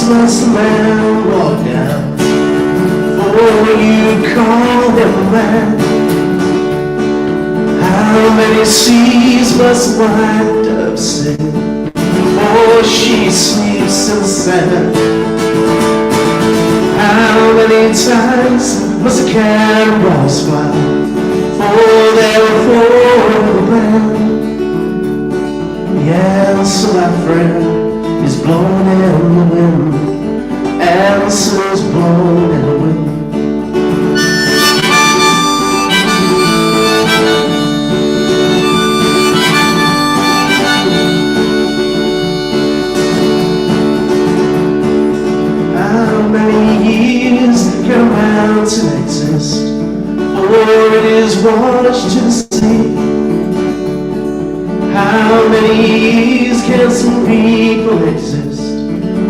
must a man walk down before you call him a man? How many seas must wind up sin before she sleeps in the sand? How many times must a cannonballs fly before they're for the land? The answer, my friend, is blown in the wind. Answers blown in the wind. How many years can a mountain exist before it is washed to the sea? How many years can some people exist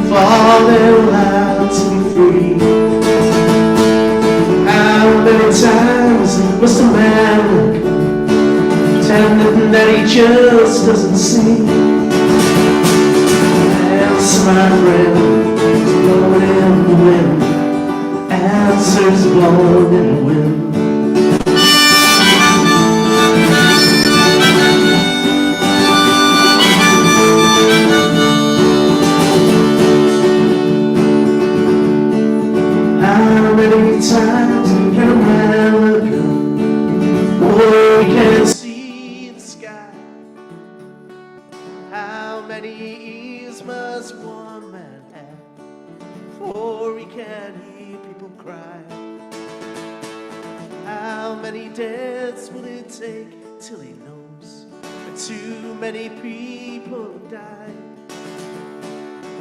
for their lives to be free? How many times must a man look pretending that he just doesn't see? Answer, my friend, is blown in the wind. Answers blown in the wind. Times can a man look up before he can see the sky? How many ears must one man have before he can hear people cry? How many deaths will it take till he knows that too many people have died?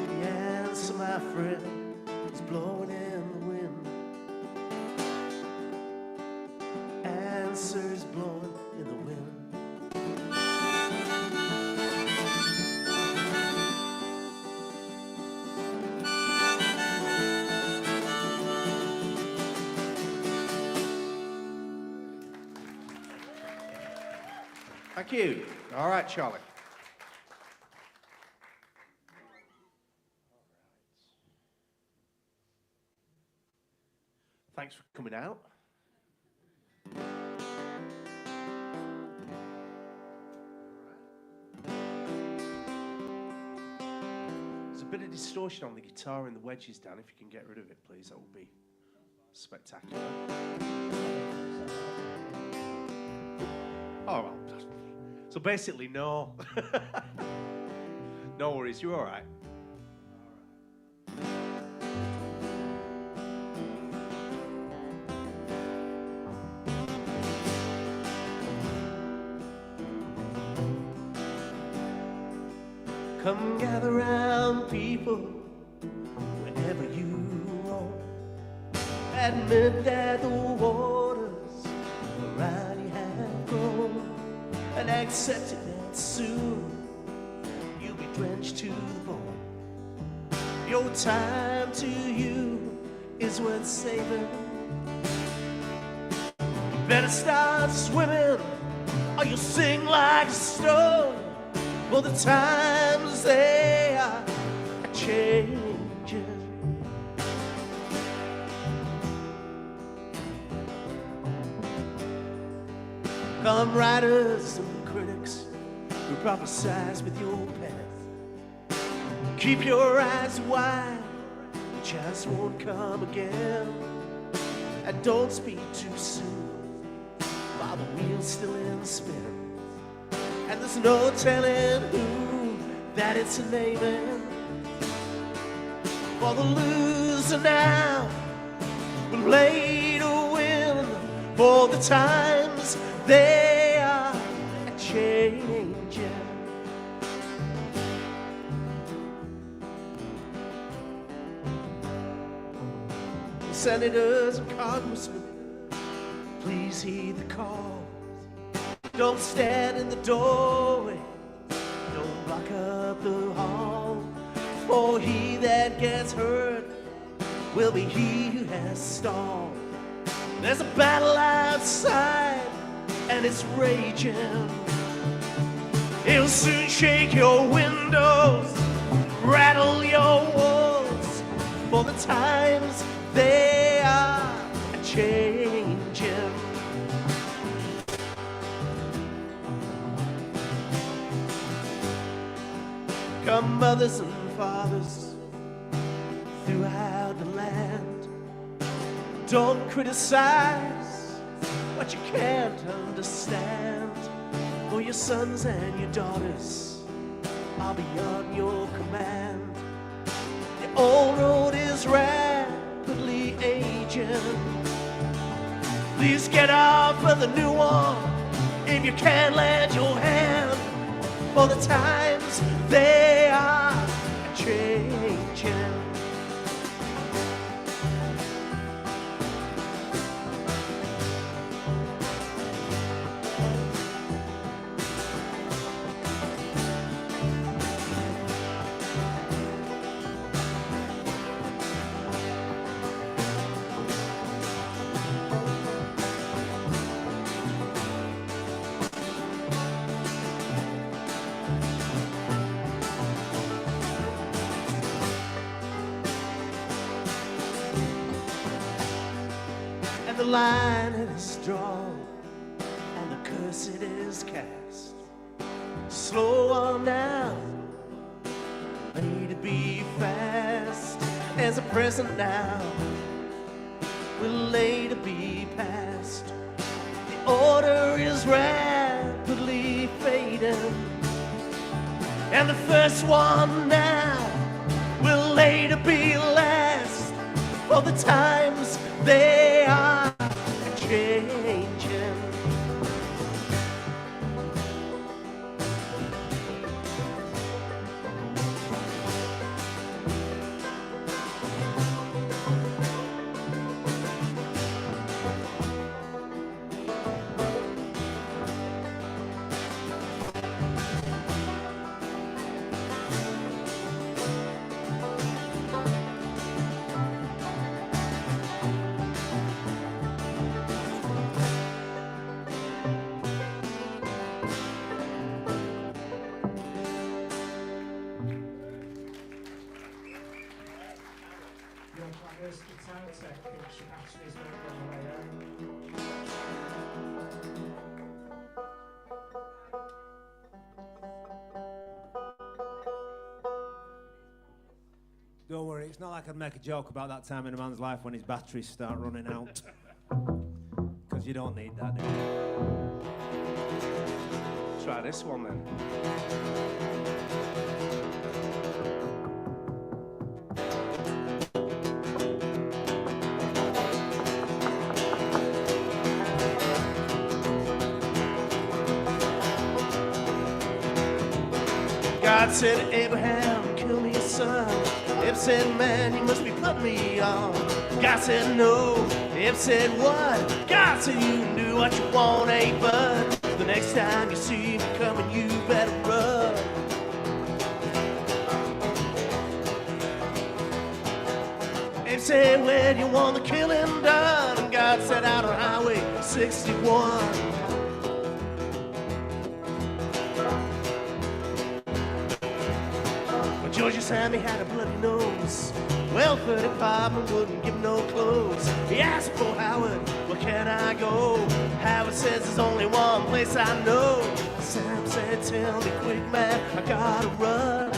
The answer, my friend, is blowing in the wind. Answers blowing in the wind. Thank you. All right, Charlie. Thanks for coming out. There's a bit of distortion on the guitar and the wedges, Dan. If you can get rid of it, please, that would be spectacular. Oh, well. So basically, no. No worries, you're all right. Come gather round, people, wherever you roam. Admit that the waters around you have grown, and accept it that soon you'll be drenched to the bone. Your time to you is worth saving. You better start swimming, or you'll sink like a stone. Well, the times they are changing. Come writers and critics who prophesize with your path. Keep your eyes wide, the chance won't come again. And don't speak too soon while the wheel's still in spin. And there's no telling who that it's naming. For the loser now will lay to win. For the times they are changing. Senators and congressmen, please heed the call. Don't stand in the doorway, don't block up the hall. For he that gets hurt will be he who has stalled. There's a battle outside and it's raging. It'll soon shake your windows, rattle your walls, times they are changing. Come mothers and fathers throughout the land, don't criticize what you can't understand, for your sons and your daughters are beyond your command. The old road is rapidly aging. Please get off of the new one if you can lend your hand, for the times they are changing. The line is drawn and the curse it is cast. Slow on now, I need to be fast. As a present now will later be past. The order is rapidly fading, and the first one now will later be last, for the times they are changing. Don't worry, it's not like I'd make a joke about that time in a man's life when his batteries start running out. Because you don't need that, do you? Try this one then. God said, Abraham, kill me a son. If said, man, you must be putting me on. God said, no. If said, what? God said, you can do what you want, eh, bud? The next time you see me coming, you better run. If said, where do you want the killing done? And God said, out on Highway 61. Georgia Sammy had a bloody nose. Welfare department wouldn't give him no clothes. He asked for Howard, where can I go? Howard says there's only one place I know. Sam said, tell me quick, man, I gotta run.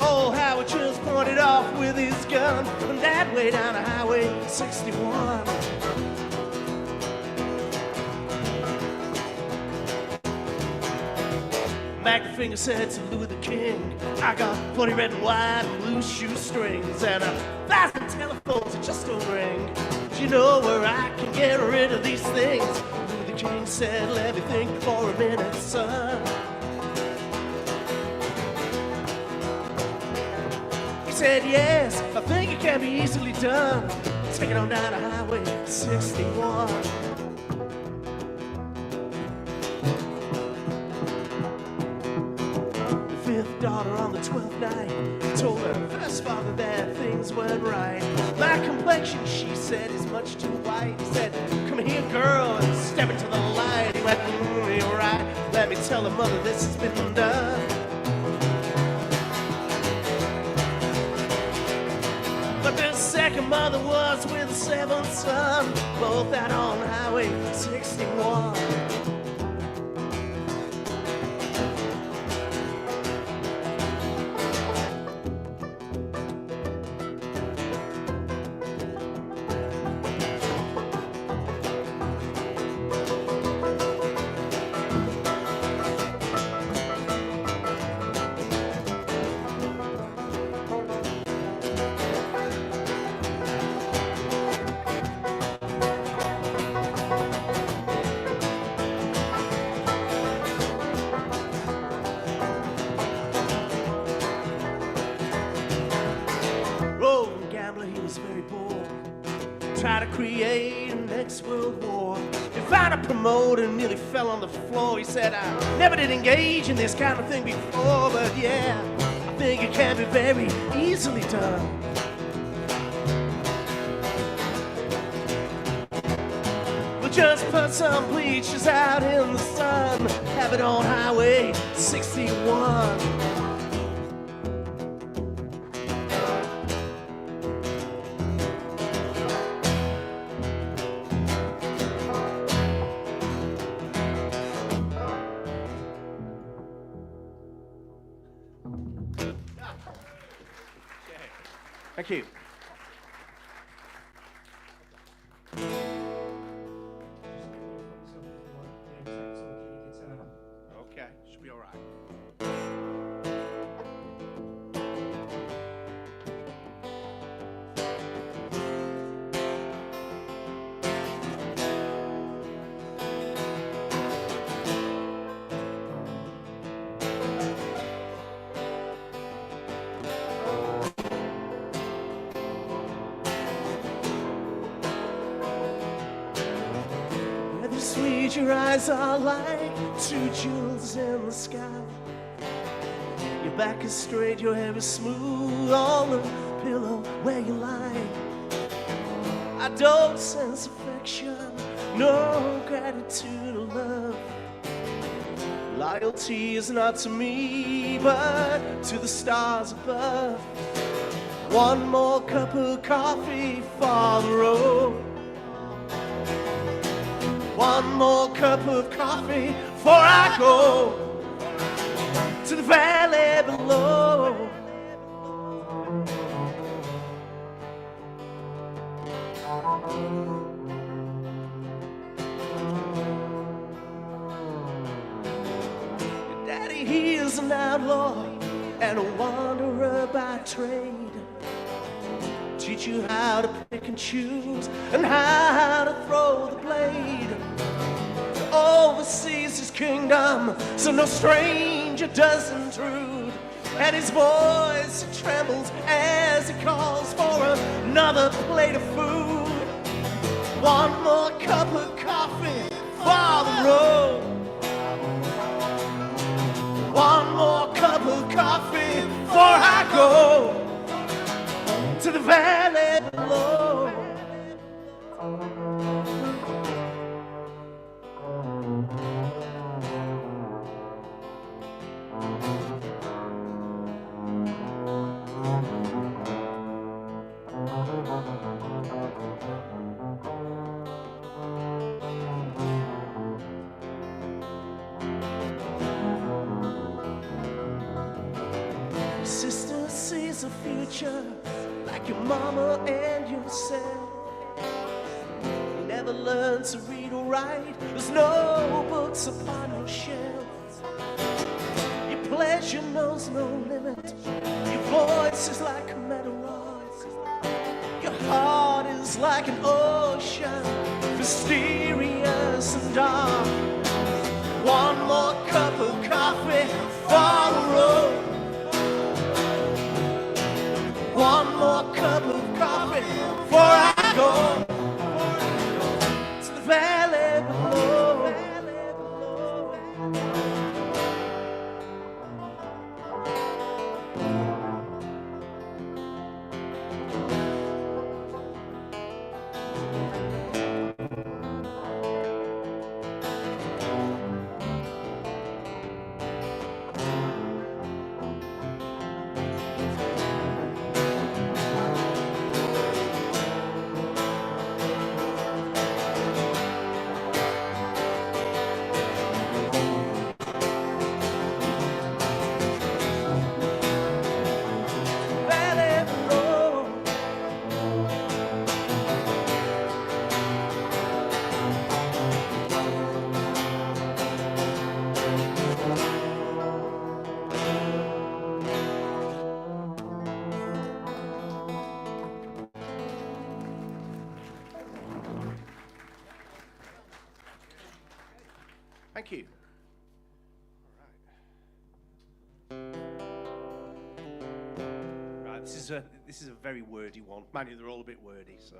Oh, Howard just pointed off with his gun, and that way down the Highway 61. Finger said to Louis the King, I got 40 red and white and blue shoestrings and 1,000 telephones that just don't ring. Do you know where I can get rid of these things? Louis the King said, let me think for a minute, son. He said, yes, I think it can be easily done. Take it on down to Highway 61. Daughter on the 12th night told her first father that things weren't right. My complexion, she said, is much too white. He said, come here, girl, and step into the light. He went, you're right. Let me tell her mother this has been done. mother was with a seventh son, both out on Highway 61. He was very bored, tried to create a next world war. He found a promoter and nearly fell on the floor. He said, I never did engage in this kind of thing before, but yeah, I think it can be very easily done. We'll just put some bleachers out in the sun, have it on Highway 61. Thank you. Okay, should be all right. Sweet, your eyes are like two jewels in the sky. Your back is straight, your hair is smooth on the pillow where you lie. I don't sense affection, no gratitude or love. Loyalty is not to me, but to the stars above. One more cup of coffee for the road. One more cup of coffee before I go to the valley below. Your daddy, he is an outlaw and a wanderer by trade. Teach you how to pick and choose and how to throw the blade. Oversees his kingdom so no stranger does intrude. And his voice trembles as he calls for another plate of food. One more cup of coffee for the road. One more cup of coffee before I go to the valley below. Sister sees a future like your mama and yourself. You never learn to read or write, there's no books upon your shelf. Your pleasure knows no limit, your voice is like a metal rod. Your heart is like an ocean, mysterious and dark. One more cup of coffee for the road. One more cup of coffee before I go to the valley below. Thank you. Right, this is a very wordy one. Mind you, they're all a bit wordy, so.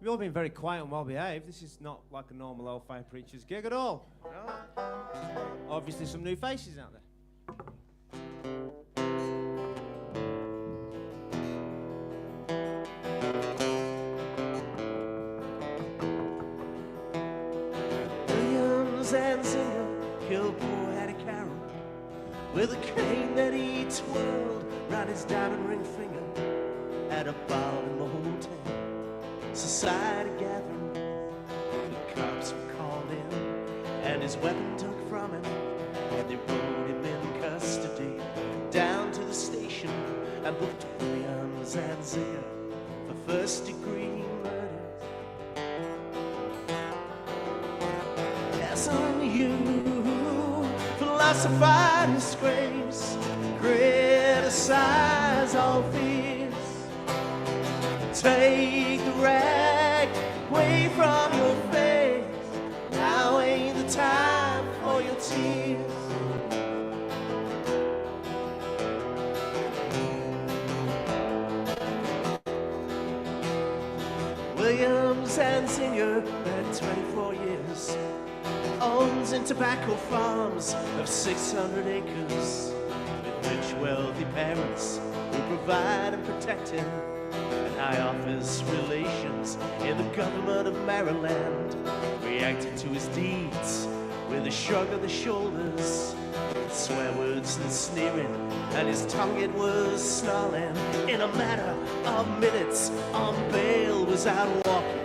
You've all been very quiet and well behaved. This is not like a normal Hellfire Preachers gig at all. No. Obviously some new faces out there. And singer killed poor Hattie Carroll with a cane that he twirled round his diamond ring finger at a bar in the hotel. Society gathering, the cops were called in and his weapon took from him, and they rode him in custody down to the station and booked Williams and Zinger for first-degree murder. You philosophize disgrace, criticize all fears, take the rag away from your face. Now ain't the time for your tears. Williams and Singer had 24 years. Owns in tobacco farms of 600 acres, with rich, wealthy parents who provide and protect him, and high office relations in the government of Maryland, reacting to his deeds with a shrug of the shoulders, swear words and sneering, and his tongue it was snarling. In a matter of minutes, on bail was out walking.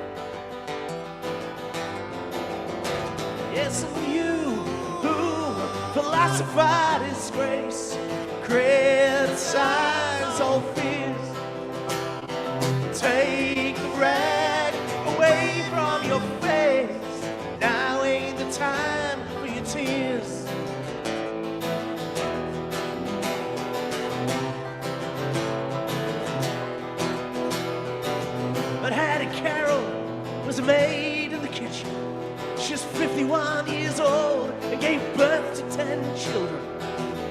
Yes, and you who philosophize disgrace, criticize all fears, take the rag away from your face. Now ain't the time for your tears. But Hattie Carroll was a maid in the kitchen. She's 51 years old and gave birth to 10 children.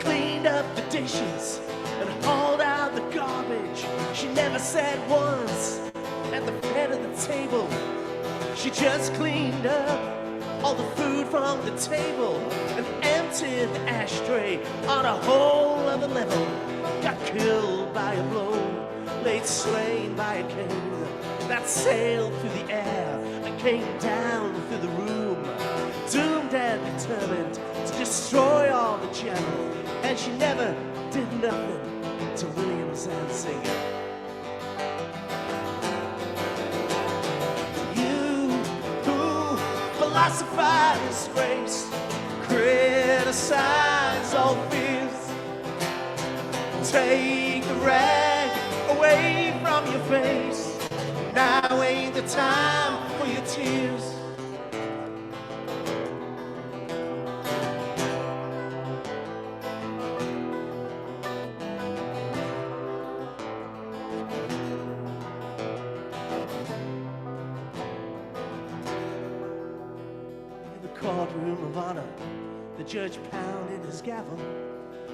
Cleaned up the dishes and hauled out the garbage. She never said once at the head of the table. She just cleaned up all the food from the table and emptied the ashtray on a whole other level. Got killed by a blow, laid slain by a cane that sailed through the air and came down through the room, doomed and determined to destroy all the general. And she never did nothing to Williams and Singer. You who philosophize disgrace, criticize all fears, take the rag away from your face. Now ain't the time for your tears. In the courtroom of honor, the judge pounded his gavel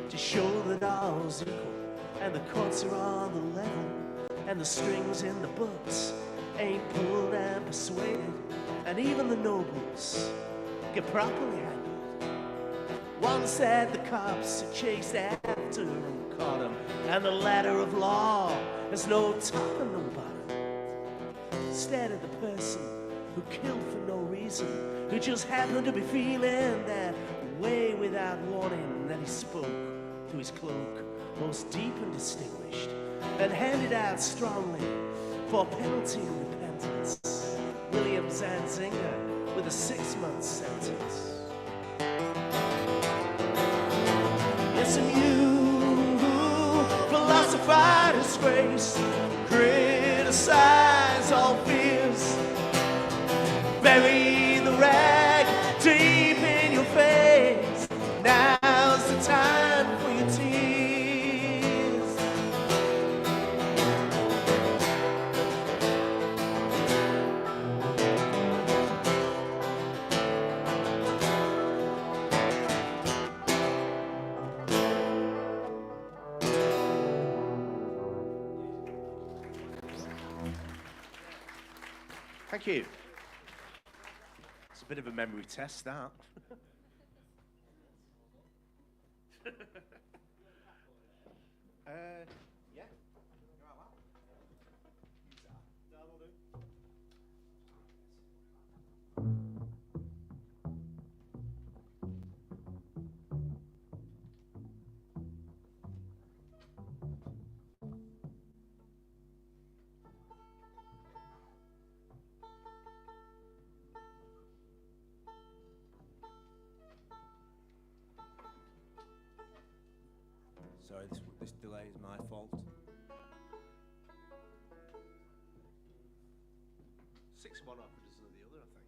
to show that all's equal and the courts are on the level. And the strings in the books ain't pulled and persuaded, and even the nobles get properly handled. One said the cops had chased after and caught him, and the ladder of law has no top and no bottom. Instead of the person who killed for no reason, who just happened to be feeling that way without warning, that he spoke through his cloak, most deep and distinguished, and handed out strongly for penalty and repentance. Williams and Zinger with a 6-month sentence. Yes, and you who philosophize disgrace, criticize all fears, bury the rag deep in your face. Now's the time for your tears. Thank you. It's a bit of a memory test, that. Yeah. Sorry, this delay is my fault. 6 of one, half a dozen of the other, I think.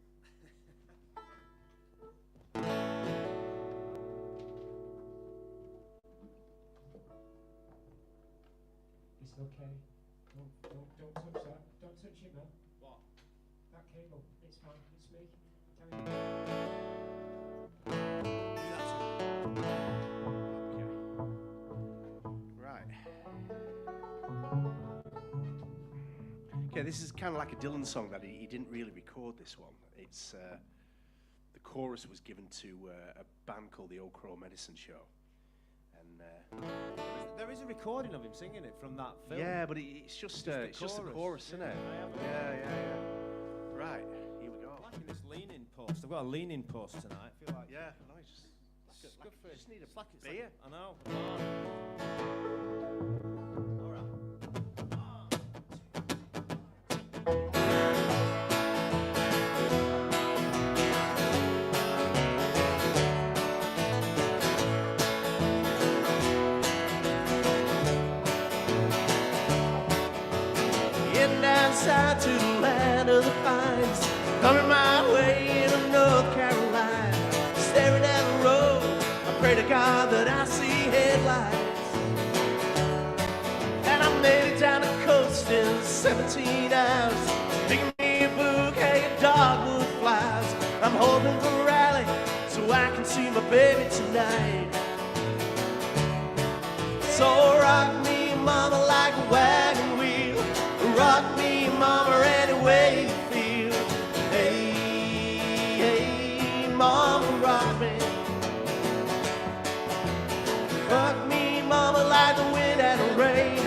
It's okay. Don't touch that. Don't touch it, man. What? That cable. It's fine. It's me. Tell me. Right. Okay, this is kind of like a Dylan song that he didn't really record this one. It's the chorus was given to a band called the Old Crow Medicine Show, and There is a recording of him singing it from that film. yeah, but it's just the chorus, isn't it? Yeah. Right, here we go. I'm liking this leaning post. I've got a leaning post tonight. I feel like Yeah, no, it's just good for just need a it's like beer. I know. Come on. All right. Getting down south to the land of the pines, coming my way into North Carolina, staring at the road. I pray to God that I see headlights, and I made it down the coast in 17 hours, picking me a bouquet of dogwood flowers. I'm hoping for a rally so I can see my baby tonight. So rock me, mama, like a wagon wheel. Rock me, mama, any way you feel. Hey, hey, mama, rock me. Rock me, mama, like the wind and the rain.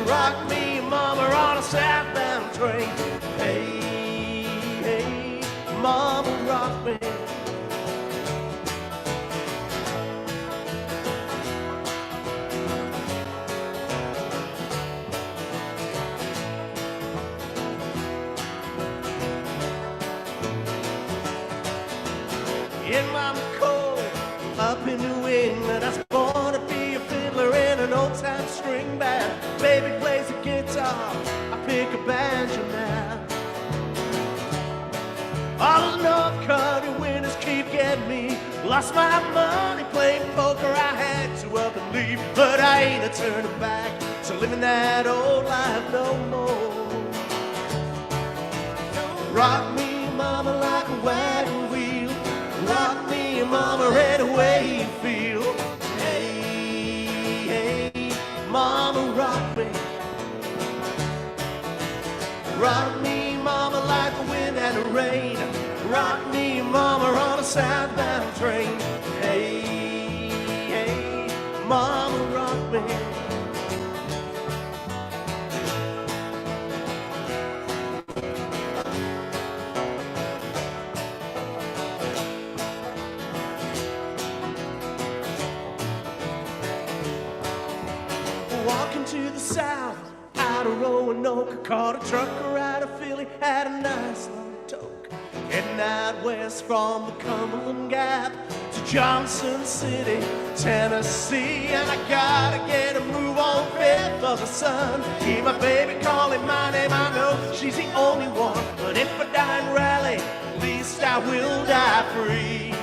Rock me, mama, on a southbound train. Hey, hey, mama, rock me. In Mama Cole, up in New England, I was born to be a fiddler in an old-time string band. Baby plays the guitar, I pick a banjo now. All the North Country winters keep getting me. Lost my money playing poker, I had to up and leave, but I ain't a turning back, so living that old life no more. Rock me, mama, like a wagon wheel. Rock me, mama, any way you feel. Hey, hey, mama, rock me. Rock me, mama, like the wind and the rain. Rock me, mama, on a southbound train. Hey, hey, mama, rock me. Walking to the south, out of Roanoke, caught a trucker out of Philly, had a nice long toke. Heading out west from the Cumberland Gap to Johnson City, Tennessee. And I gotta get a move on Fifth of the Sun. Hear my baby calling my name, I know she's the only one. But if I die in Raleigh, at least I will die free.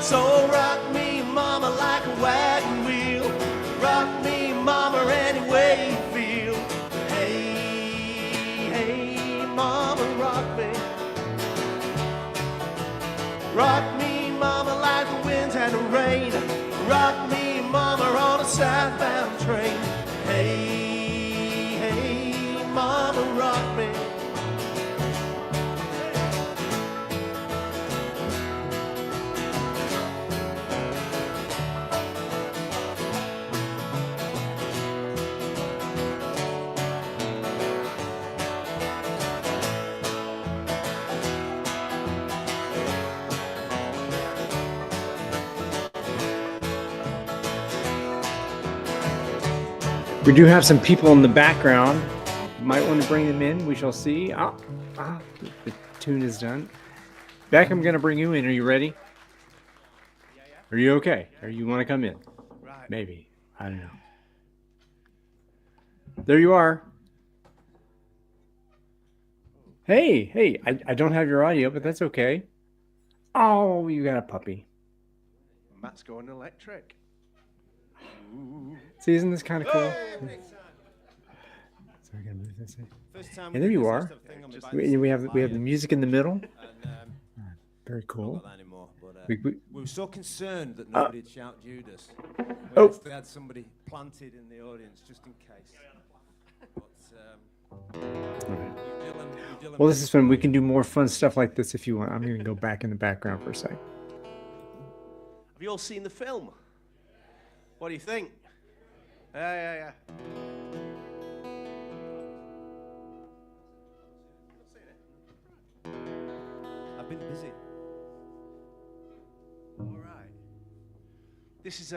So rock me, mama, like a wagon wheel. Rock me, mama, any way you feel. Hey, hey, mama, rock me. Rock me, mama, like the winds and the rain. Rock me, mama, on a southbound train. Hey, hey, mama, rock me. We do have some people in the background. Might want to bring them in. We shall see. The tune is done. Beck, I'm going to bring you in. Are you ready? Are you okay? Or you want to come in? Right. Maybe. I don't know. There you are. Hey, I don't have your audio, but that's okay. Oh, you got a puppy. Matt's going electric. Ooh. See, isn't this kind of cool? So we're gonna move this in. And there you are. We have the music in the middle. Very cool. We were so concerned that nobody had shouted Judas. Oh. We had somebody planted in the audience just in case. But, Well, this is fun. We can do more fun stuff like this if you want. I'm going to go back in the background for a second. Have you all seen the film? What do you think? Yeah. I've been busy. All right. This is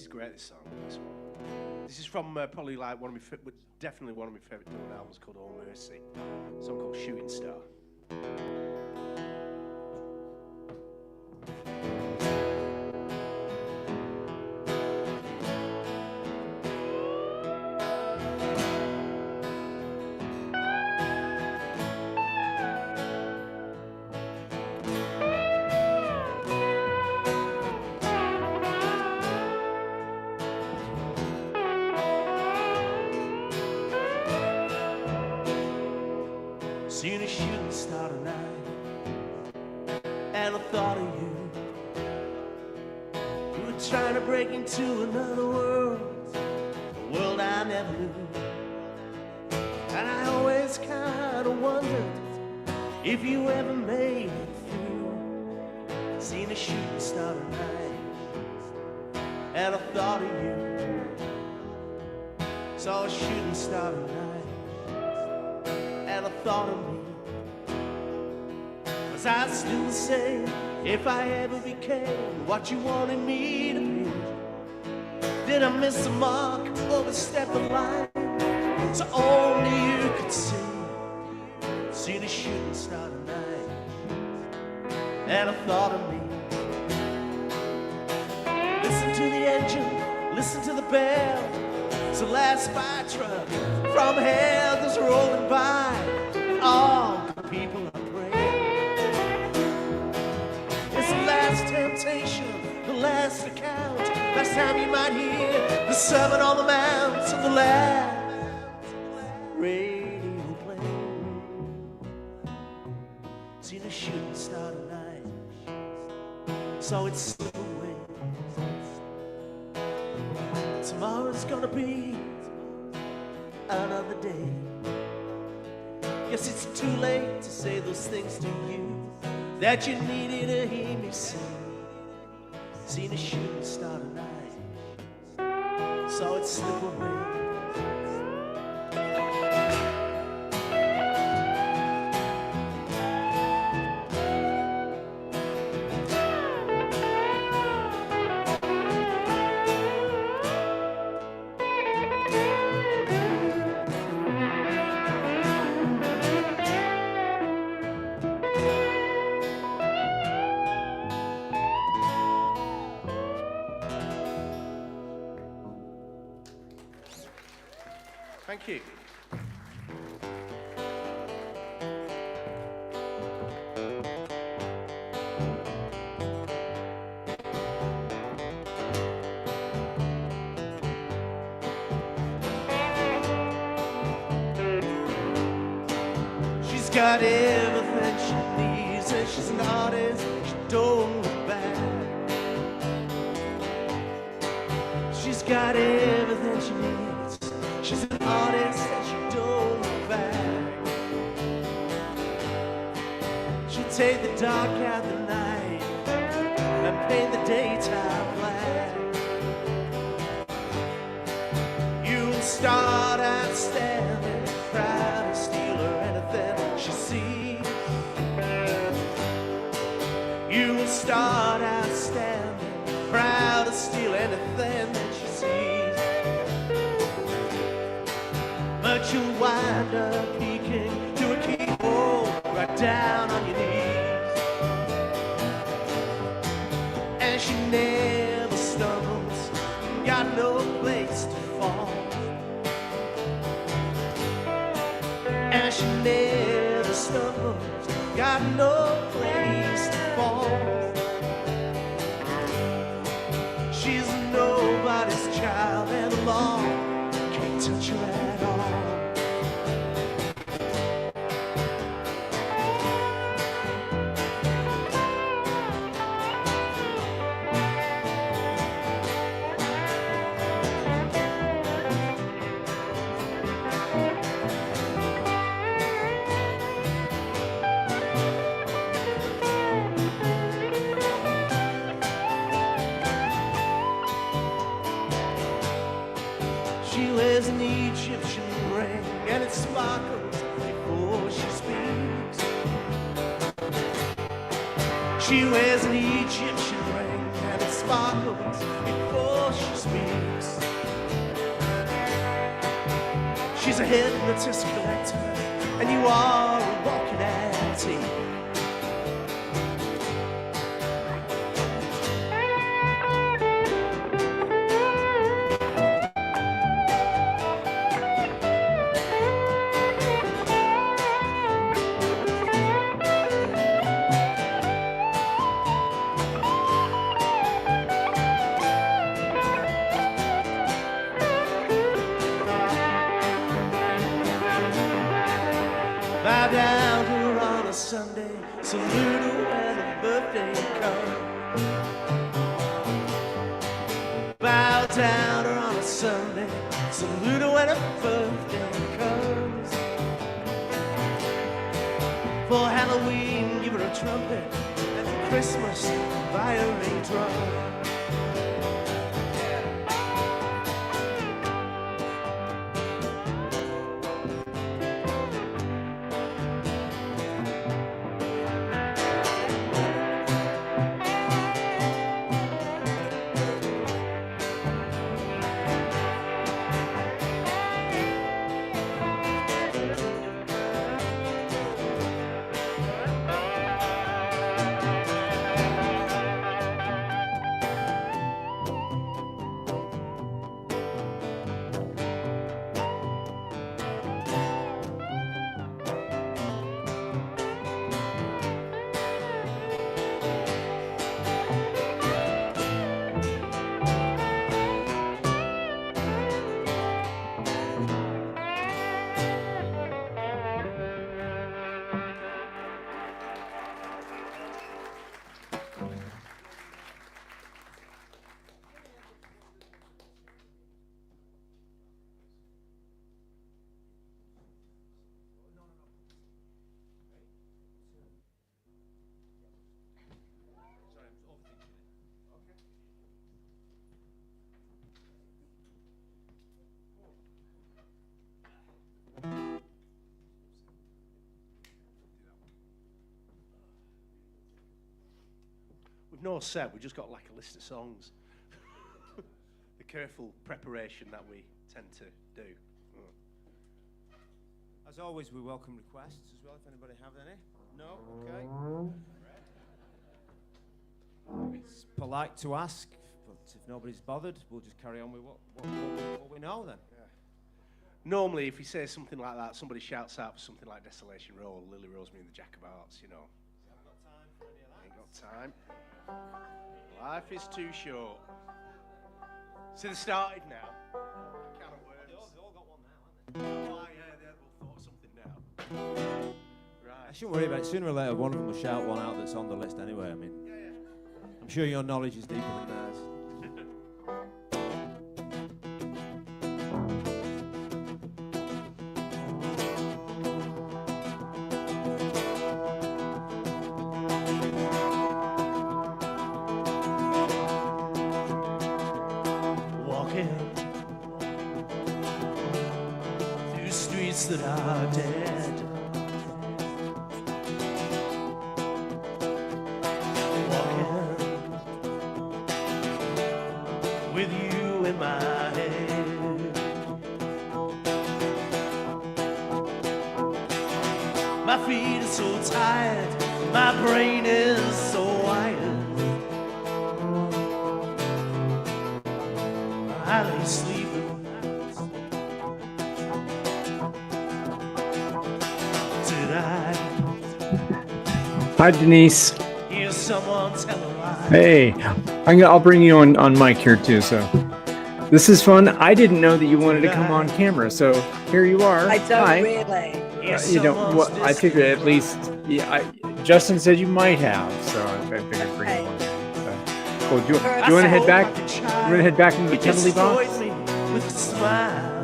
great. This song. This is from probably like definitely one of my favorite Dylan albums called All Mercy. A song called Shooting Star. Seen a shooting star tonight, and I thought of you. You were trying to break into another world, a world I never knew. And I always kind of wondered if you ever made it through. Seen a shooting star tonight, and I thought of you. Saw a shooting star tonight, and I thought of me. Was I still the same if I ever became what you wanted me to be? Did I miss the mark, overstep the line, so only you could see? Seen a shooting star tonight, and I thought of me. Listen to the engine, listen to the bell. It's the last fire truck from hell that's rolling by, and all the people are praying. It's the last temptation, the last account, last time you might hear the sermon on the mount of the last radio playing. Seen a shooting star tonight, so it's slip away. Tomorrow's gonna be another day. Guess it's too late to say those things to you that you needed to hear me say. Seen a shooting star tonight, saw it slip away. Thank you. She's got everything she needs, and she's an artist, she don't look back. She's got everything she needs. She's an artist and she don't look back. She'll take the dark out the night and paint the daytime black. You'll start out standing, proud to steal her anything she sees. You'll start out standing, proud to steal anything that she sees. wind up peeking to a keyhole right down on your knees. And she never stumbles, got no place to fall. And she never stumbles, got no place to fall. She's nobody's child and the law can't touch her at all. She wears an Egyptian ring and it sparkles before she speaks. She wears an Egyptian ring and it sparkles before she speaks. She's a hypnotist collector and you are a walking antique. Bow down to her on a Sunday, salute her when her birthday comes. Bow down to her on a Sunday, salute her when her birthday comes. For Halloween, give her a trumpet, and for Christmas, buy her a drum. We've no set, we've just got like a list of songs. The careful preparation that we tend to do. As always, we welcome requests as well, if anybody have any. No? Okay. It's polite to ask, but if nobody's bothered, we'll just carry on with what we know then. Yeah. Normally, if you say something like that, somebody shouts out for something like Desolation Row, Lily Rosemary and the Jack of Hearts, you know. Haven't got time for any of that. Ain't got time. Life is too short. So they started now. Kind of words. They all got one now, haven't they? Oh, yeah, they'll thought of something now. I Right. shouldn't worry about it. Sooner or later, one of them will shout one out that's on the list anyway. I mean, Yeah, yeah. I'm sure your knowledge is deeper than theirs. Walking through streets that are dead. With you in my head, so tired, my brain is so wired. I lay sleeping tonight. Hi, Denise. Hear someone tell a lie. Hey, I'll bring you on mic here too. So this is fun. I didn't know that you wanted to come on camera, so here you are. I don't Hi. really. You know what? I figured at least. Yeah, Justin said you might have, so I figured bring you on. So, cool. Do you want to head back? You want to head back into the penalty box? Me with a smile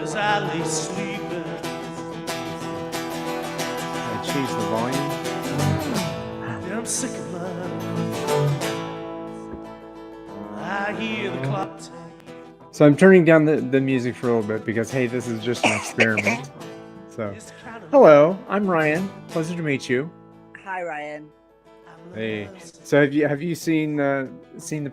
as I lay sleeping. I changed the volume. I'm sick of love. I hear the clock tick. So I'm turning down the music for a little bit because hey, this is just an experiment. So, hello, I'm Ryan. Pleasure to meet you. Hi, Ryan. Hey, so have you seen the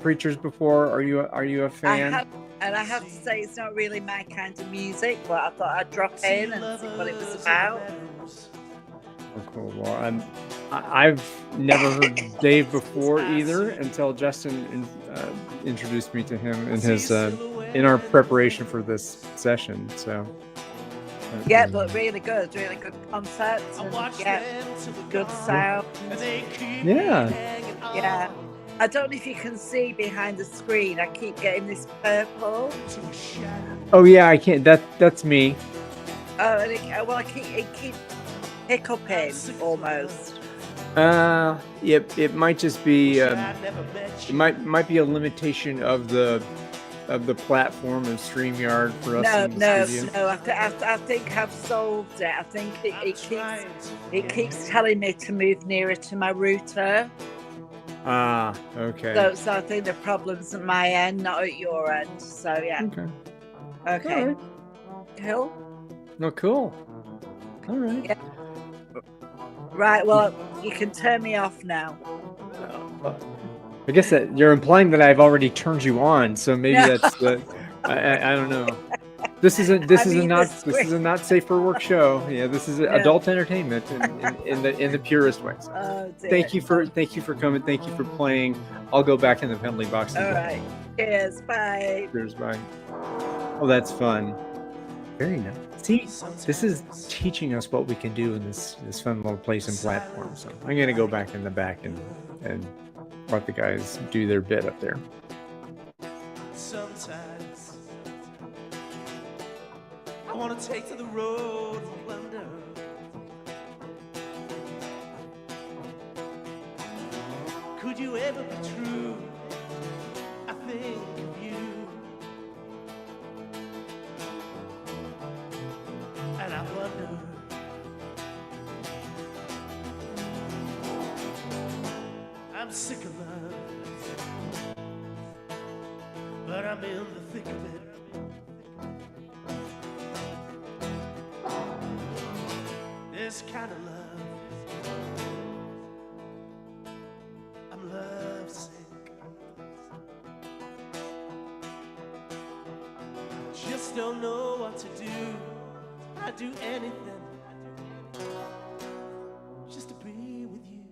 Preachers before? Are you a fan? I have to say it's not really my kind of music, but I thought I'd drop in and see what it was about. Oh, cool. Well, I've never heard Dave before either until Justin introduced me to him in his in our preparation for this session. So. Yeah, but really good concept. And, yeah, good sound. Yeah. Yeah. I don't know if you can see behind the screen. I keep getting this purple. Oh yeah, I can't. That's me. Oh, and it keeps hiccuping almost. It might just be. It might be a limitation of the platform of StreamYard for us in the studio. No. I think I've solved it. I think it keeps telling me to move nearer to my router. Ah, okay. So I think the problem's at my end, not at your end. So yeah. Okay. All right. Cool. No, cool. All right. Yeah. Right. Well, you can turn me off now. I guess that you're implying that I've already turned you on, so maybe that's the. I don't know. This is a not safe for work show. Yeah, this is adult entertainment in the purest way. So thank you for coming. Thank you for playing. I'll go back in the penalty box. All right. Cheers. Bye. Cheers. Bye. Oh, that's fun. Very nice. See, this is teaching us what we can do in this fun little place and platform. So I'm gonna go back in the back and let the guys do their bit up there. Sometimes I want to take to the road and plunder. Could you ever be true? I think of you, and I wonder. I'm sick of love, but I'm in the thick of it. This kind of love, I'm lovesick. Just don't know what to do. I'd do anything just to be with you.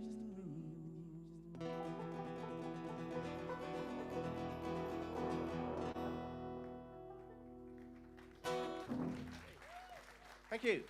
Thank you.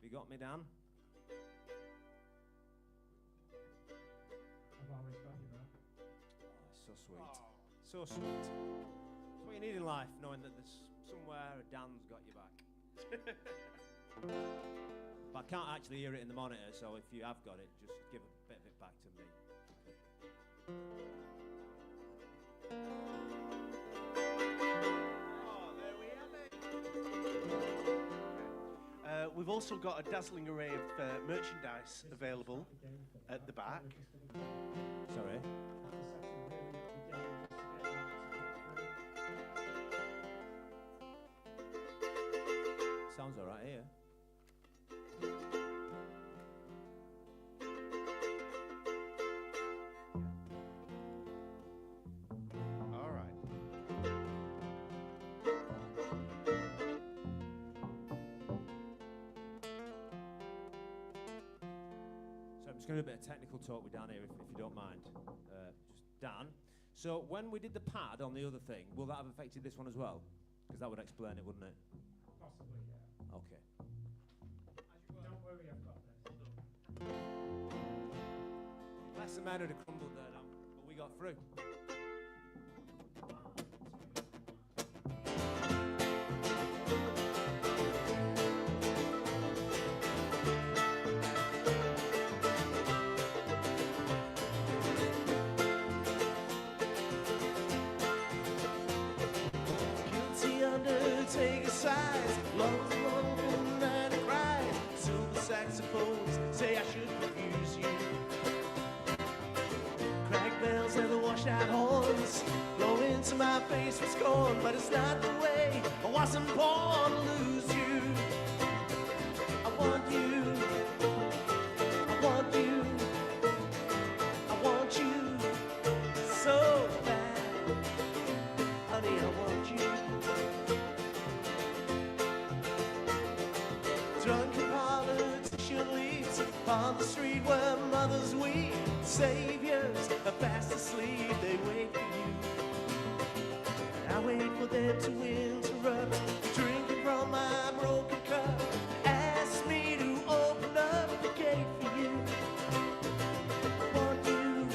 You got me, Dan? I've always got you back. So sweet. So sweet. That's what you need in life, knowing that there's somewhere a Dan's got your back. But I can't actually hear it in the monitor, so if you have got it, just give a bit of it back to me. Oh, there we have it. we've also got a dazzling array of merchandise available at the back. Sorry. Sounds all right here. All right. So I'm just going to do a bit of technical talk with Dan here, if you don't mind. Just Dan. So when we did the pad on the other thing, will that have affected this one as well? Because that would explain it, wouldn't it? Possibly, yeah. Okay. Don't worry, I've got this. Less than mine would have crumbled there, Dan, but we got through. Guilty undertaker sighs, lungs moan and cries. Silver saxophones say I should refuse you. Crack bells and the washed out horns blow into my face with scorn, but it's not the way. I wasn't born to lose you. I want you. I want you. I want you so bad. Honey, I want you. Drunken politician leads on the street where mothers weep. Saviors are fast asleep, they wait for you. And I wait for them to interrupt, drinking from my broken cup. Ask me to open up the gate for you. I want you.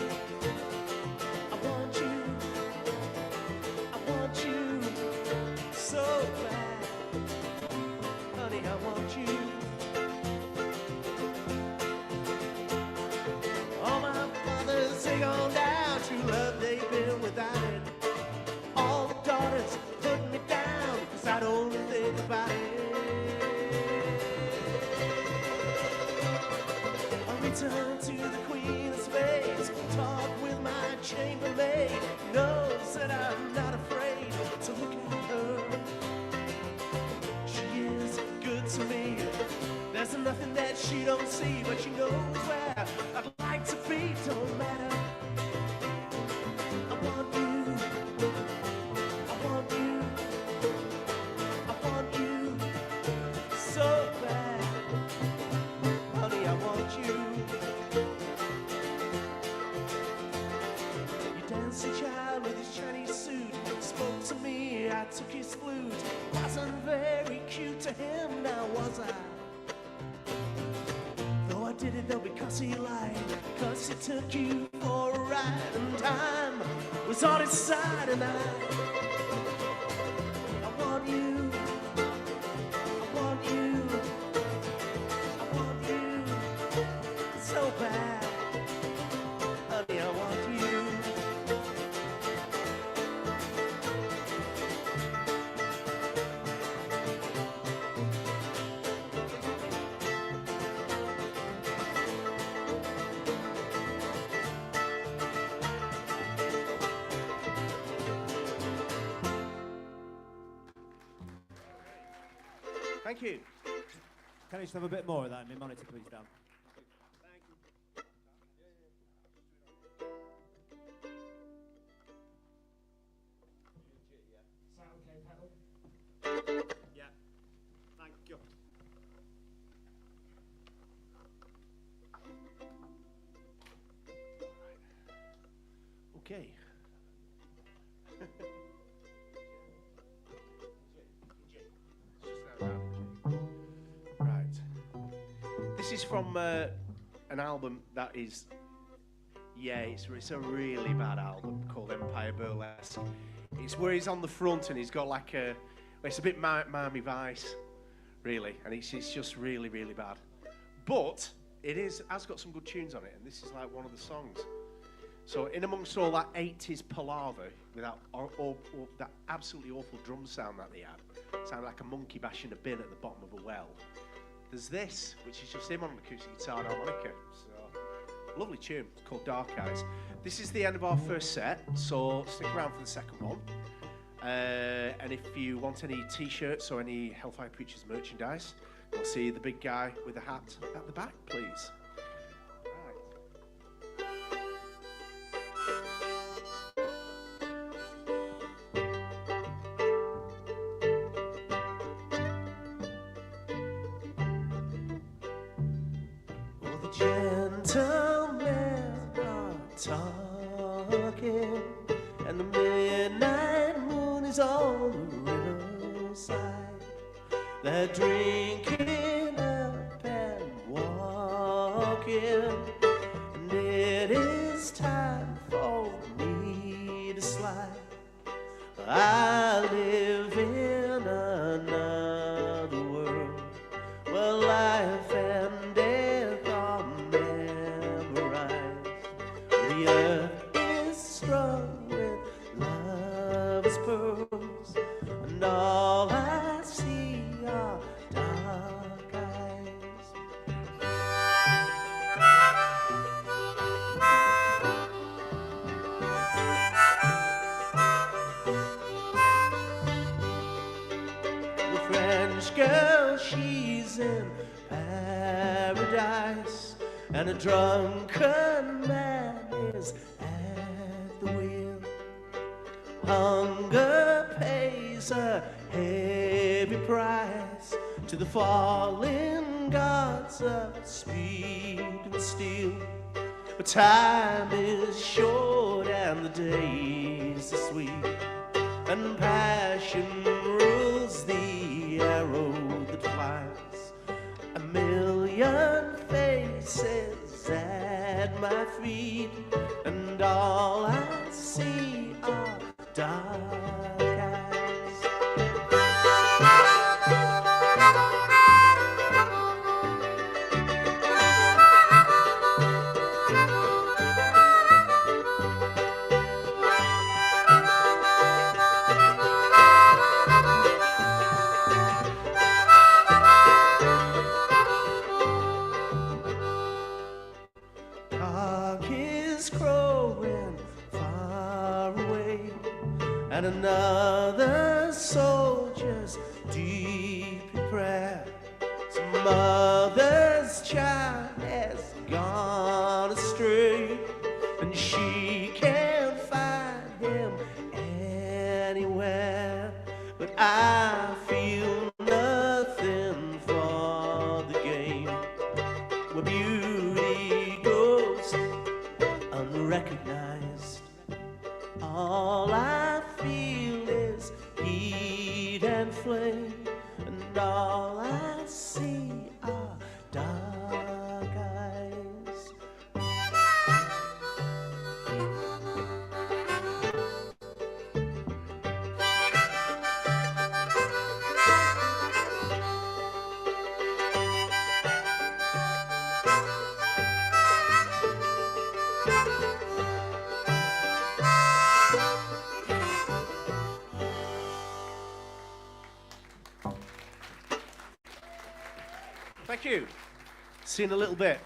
I want you. I want you so bad. Honey, I want you. All my fathers, they gone down. True love, they've been without it. All the daughters put me down, cause I don't think about it. I return to the Queen of Spades, talk with my chambermaid. Knows that I'm not afraid to look at her. She is good to me. There's nothing that she don't see, but she knows where I'd like to be. Don't matter. I want you. I want you. I want you so bad. Honey, I want you. You dancing child with his Chinese suit spoke to me. I took his flute. Wasn't very cute to him, now was I? Though I didn't know because he lied, cause he took you for a ride, and time was on his side, and I want you. I want you. I want you so bad. Honey, I want you. Thank you. Can I just have a bit more of that in my monitor, please, Dan? Is that okay, pedal? Yeah. Thank you. Okay. Right. This is from an album that is, it's a really bad album called Empire Burlesque. It's where he's on the front and he's got like it's a bit Miami Vice, really, and it's just really, really bad. But it has got some good tunes on it, and this is like one of the songs. So in amongst all that 80s palaver, without that absolutely awful drum sound that they had, sounded like a monkey bashing a bin at the bottom of a well. there's this, which is just him on an acoustic guitar and harmonica. So, lovely tune. It's called Dark Eyes. This is the end of our first set, so stick around for the second one. And if you want any t-shirts or any Hellfire Preachers merchandise, you'll see the big guy with the hat at the back, please. Gentlemen are talking, and the midnight moon is on the riverside. They're drinking up and walking, and it is time for me to slide. I live in another world where life and death are memorized. The earth is strung with love's pearls, and all I see are dark eyes. The French girl, she's in paradise, and a drunken man is at the wheel. Hunger pays a heavy price to the fallen gods of speed and steel. But time is short and the days are sweet, and passion rules the arrow that flies. A million faces at my feet, and all I see are dark eyes. Cock is crowing far away, and another soldier's deep in prayer. Some mother's child has gone astray, and she can't find him anywhere. But I feel nothing for the game where beauty goes unrecognized. All I feel is heat and flame, and all I see are dark eyes. Thank you. See you in a little bit.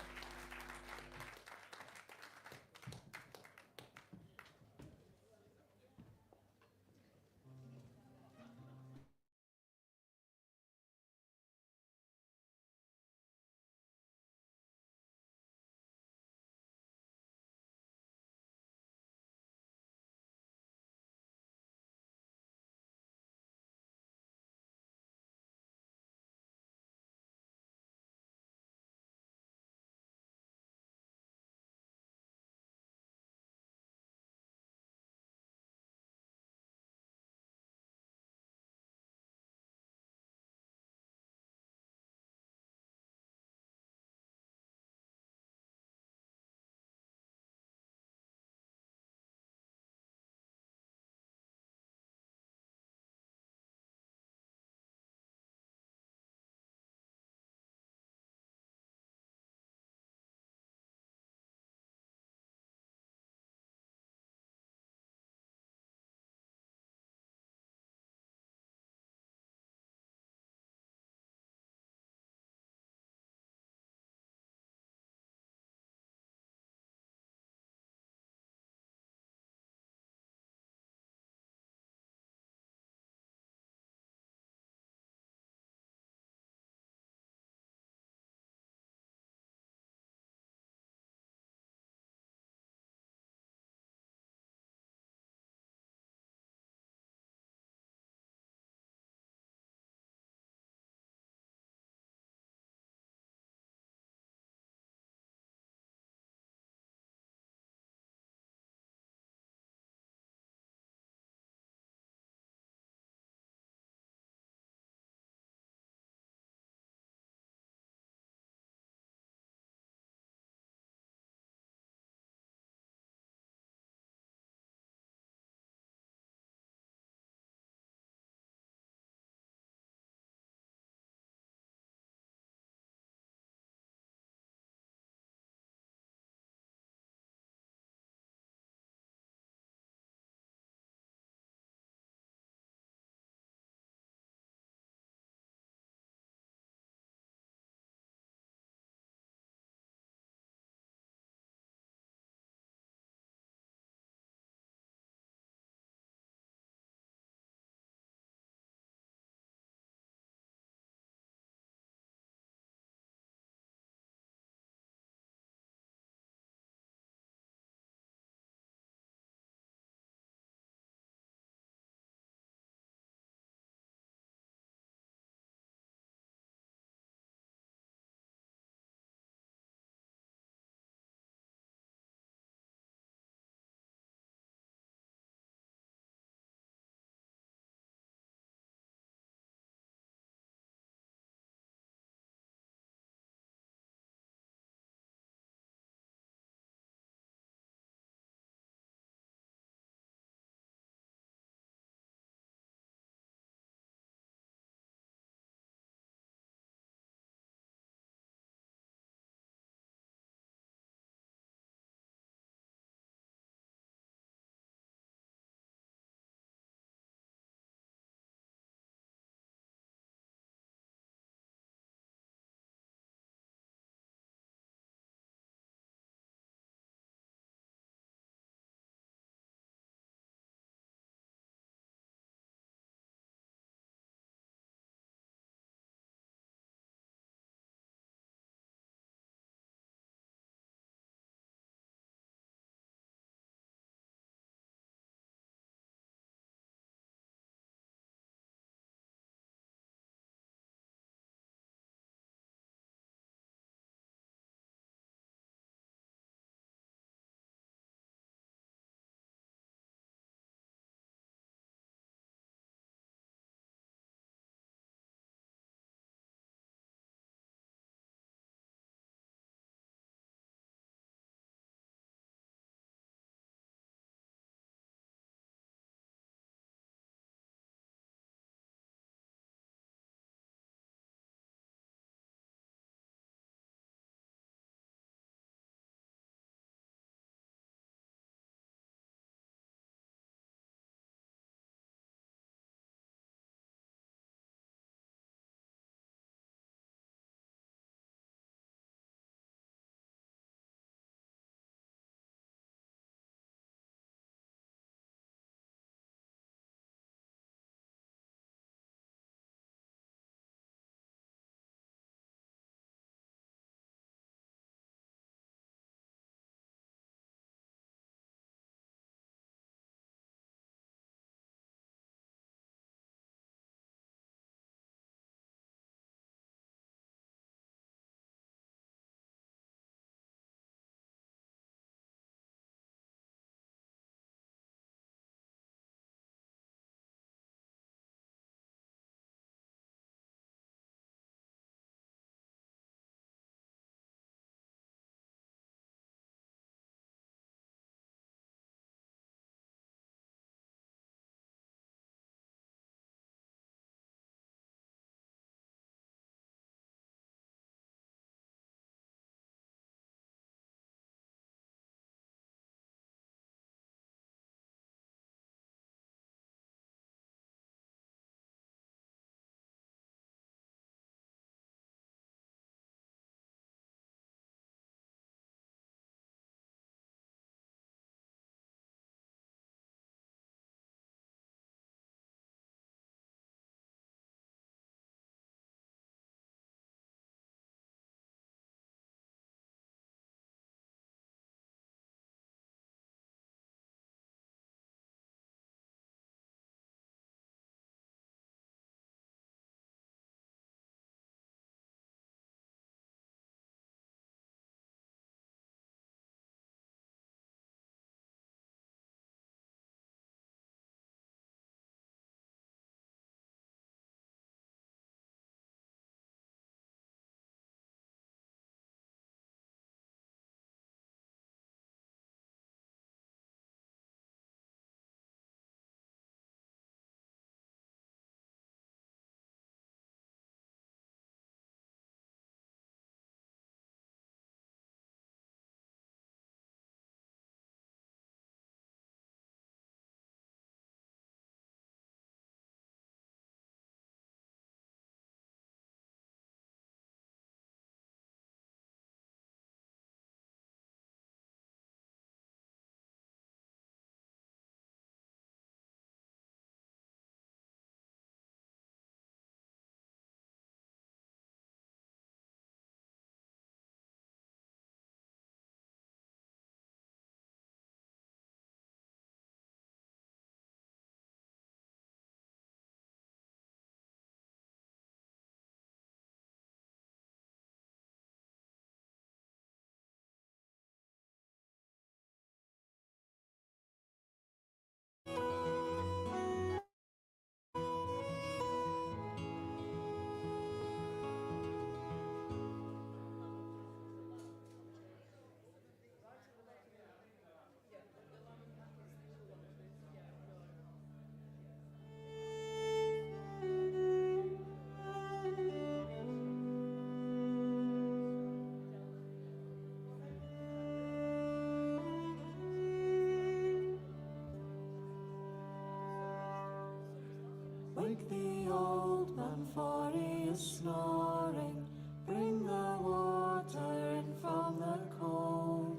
Wake the old man, for he is snoring. Bring the water in from the cold.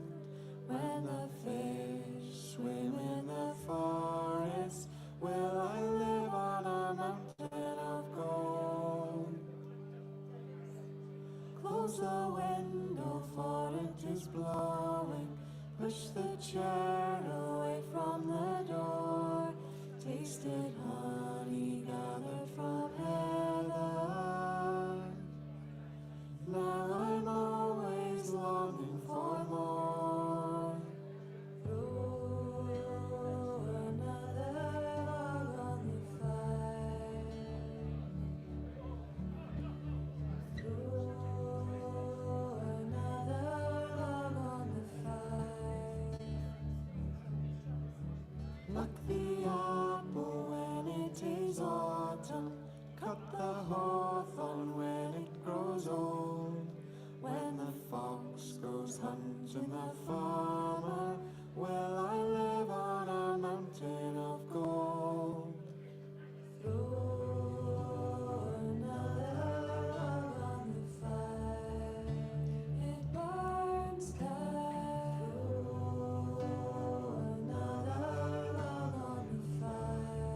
When the fish swim in the forest, will I live on a mountain of gold? Close the window, for it is blowing. Push the chair away from the door. Tasted honey gathered from heaven. Now I'm always longing for more. Throw another log on the fire. Throw another log on the fire. Pluck the apple when it is autumn. Cut the hawthorn when it grows old. When the fox goes hunting the farmer, will I live on a mountain of gold? Throw another log on the fire. It burns down. Throw another log on the fire.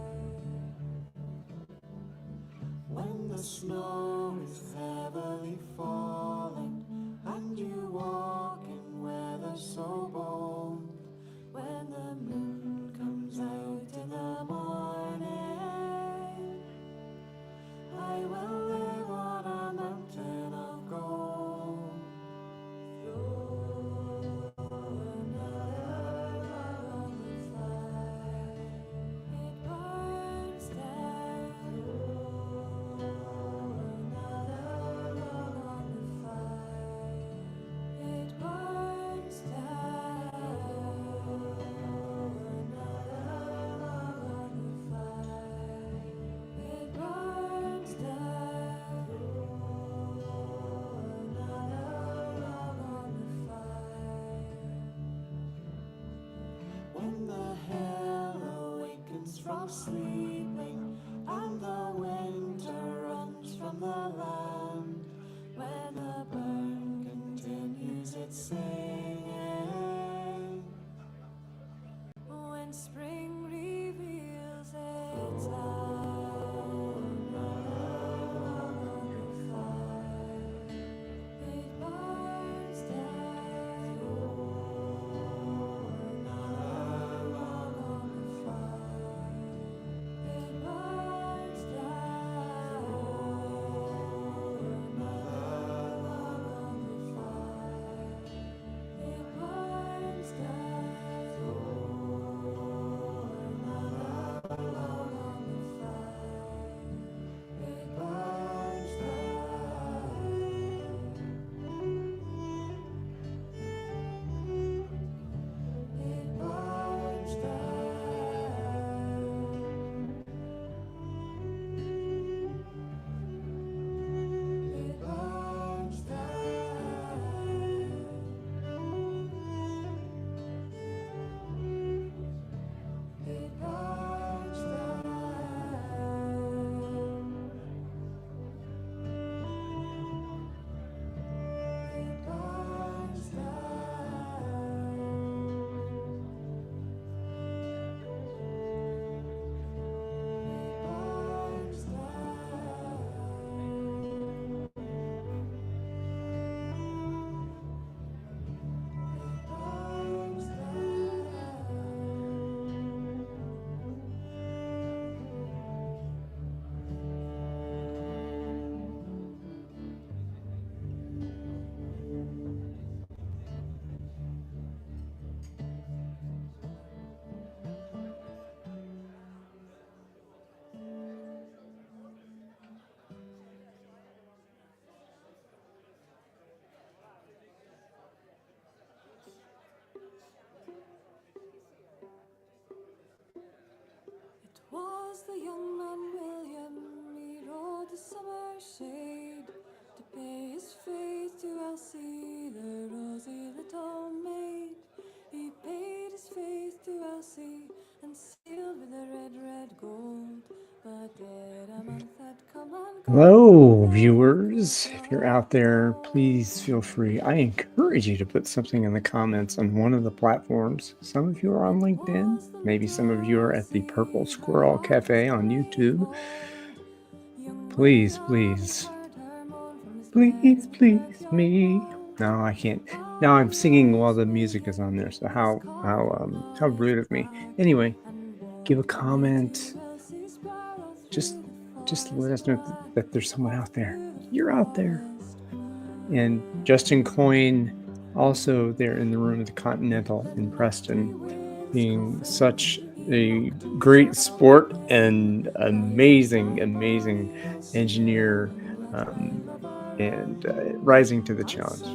When the snow is heavily falling, and you walk in weather so bold, when the moon comes out in the morning, I will live on a mountain of gold. Throw another log on the fire. It burns down. Throw another log on the fire. It burns down. Another log on the fire. It burns down. Another log on the fire. When the hell awakens from sleeping, and the winter runs from the land, when the burn continues its singing, when spring reveals its hour, another log on the fire. It burns down. Another log on the fire. It burns down. Another log on the fire. It burns down. Another log on the fire. It burns down. It burns was the young man William. He rode the summer shade to pay his faith to Elsie, the rosy little maid. He paid his faith to Elsie and sealed with the red, red gold. But did a Hello, viewers. If you're out there, please feel free. I encourage you to put something in the comments on one of the platforms. Some of you are on LinkedIn. Maybe some of you are at the Purple Squirrel Cafe on YouTube. Please, please, please, please me. No, I can't. Now I'm singing while the music is on there. So how rude of me. Anyway, give a comment. Just let us know that there's someone out there. You're out there. And Justin Coyne, also there in the room at the Continental in Preston, being such a great sport and amazing engineer, and rising to the challenge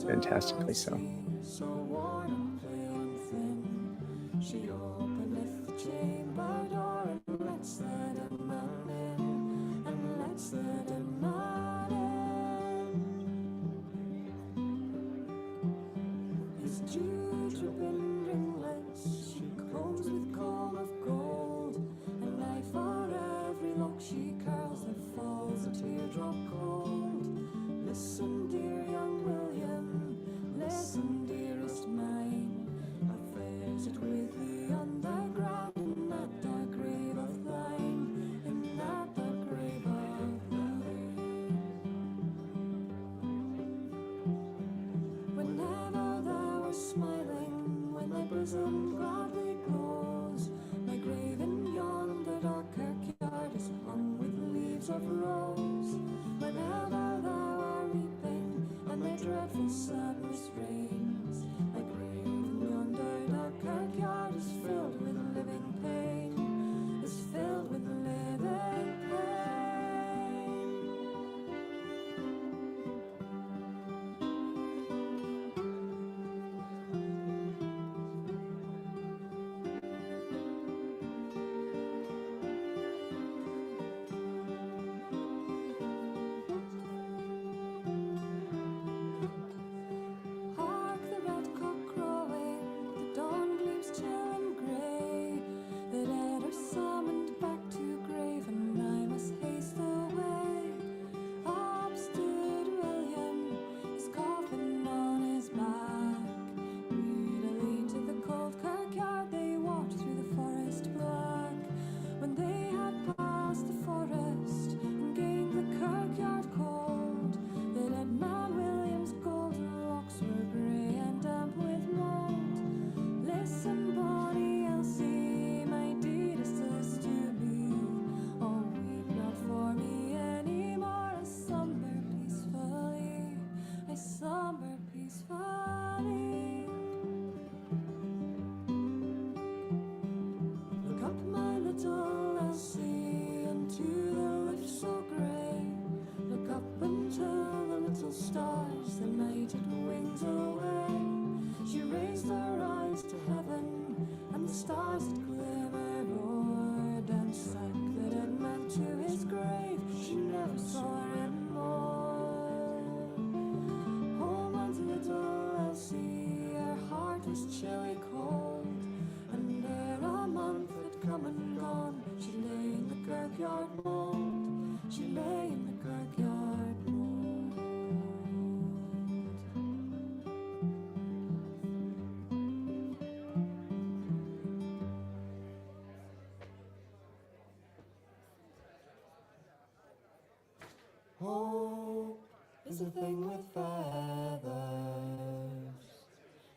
fantastically so. So worn and pale and thin, she openeth the chamber door and lets the dead man in, and lets the dead man in. His dew-dripping ringlets she combs with comb of gold, and I for every lock she curls there falls a teardrop cold. Listen, dear young William, listen, dearest mine, I face it with thee underground in that dark grave of thine, in that dark grave of thine. Whenever thou art smiling, when thy bosom gladly glows, my grave in yonder dark kirkyard is hung with leaves of rose. Whenever thou art weeping, and thy dreadful sadness reigns, my grave in yonder dark kirkyard is filled with living pain, is filled with living pain. Hark the red cock crowing, the dawn gleams chill and grey. The dead are summoned back to grave, and I must haste away. Up stood William, his coffin on his back. Greedily to the cold kirkyard they walked through the forest black. When they had passed the forest and gained the kirkyard cold, the dead man William's golden locks were grey and damp with mold. Listen, bonny Elsie, my dearest, list to me. Oh, weep not for me anymore. I slumber peacefully, I slumber peacefully. Look up, my little Elsie, into the lift so grey. Look up until the little stars, the nighted wings away. She raised her eyes to heaven, and the stars that glimmered roared, and sank the dead man to his grave. She never saw him more. Oh, my little Elsie, her heart was chilly cold, and ere a month had come and gone, she lay in the kirkyard mold. She lay in the kirkyard mold. Hope is a thing with feathers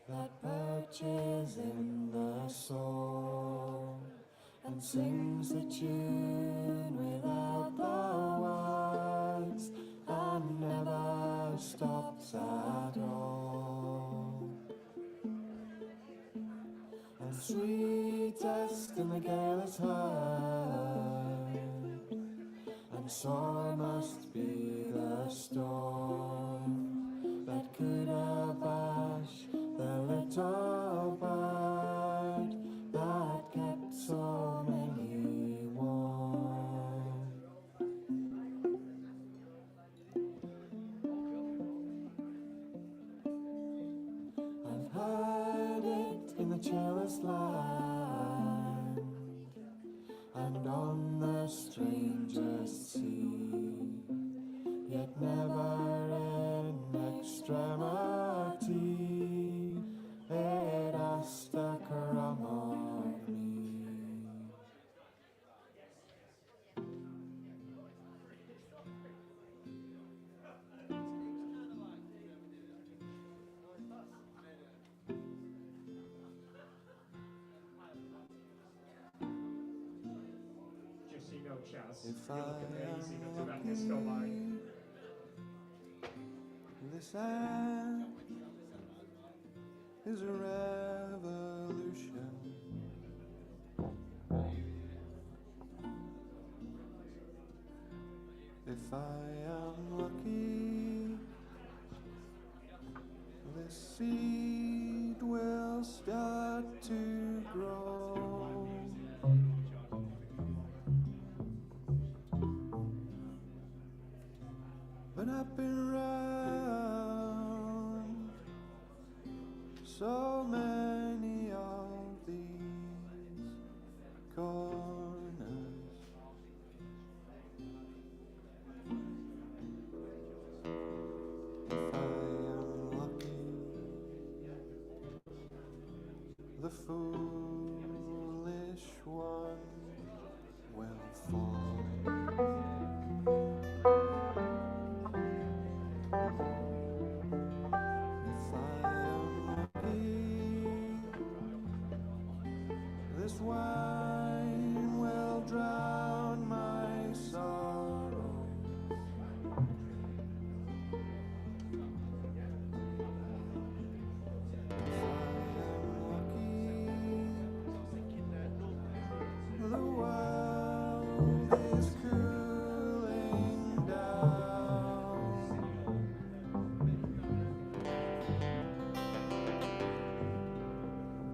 that perches in the soul and sings a tune without the words and never stops at all. And sweetest in the gale is heard, and sore must be the storm that could abash the little bird that kept so many warm. I've heard it in the chillest land and on the strangest sea. Chaz. If You I look amazing am after that disco line. this act is a revolution. If I am lucky, this seed will start to grow. But I've been round so many of these corners. If I am lucky, the foolish one will fall. If I am lucky, this wine will drown my sorrow. The world is cooling down,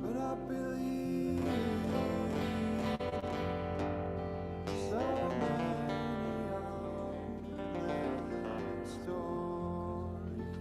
but I believe so many of their stories.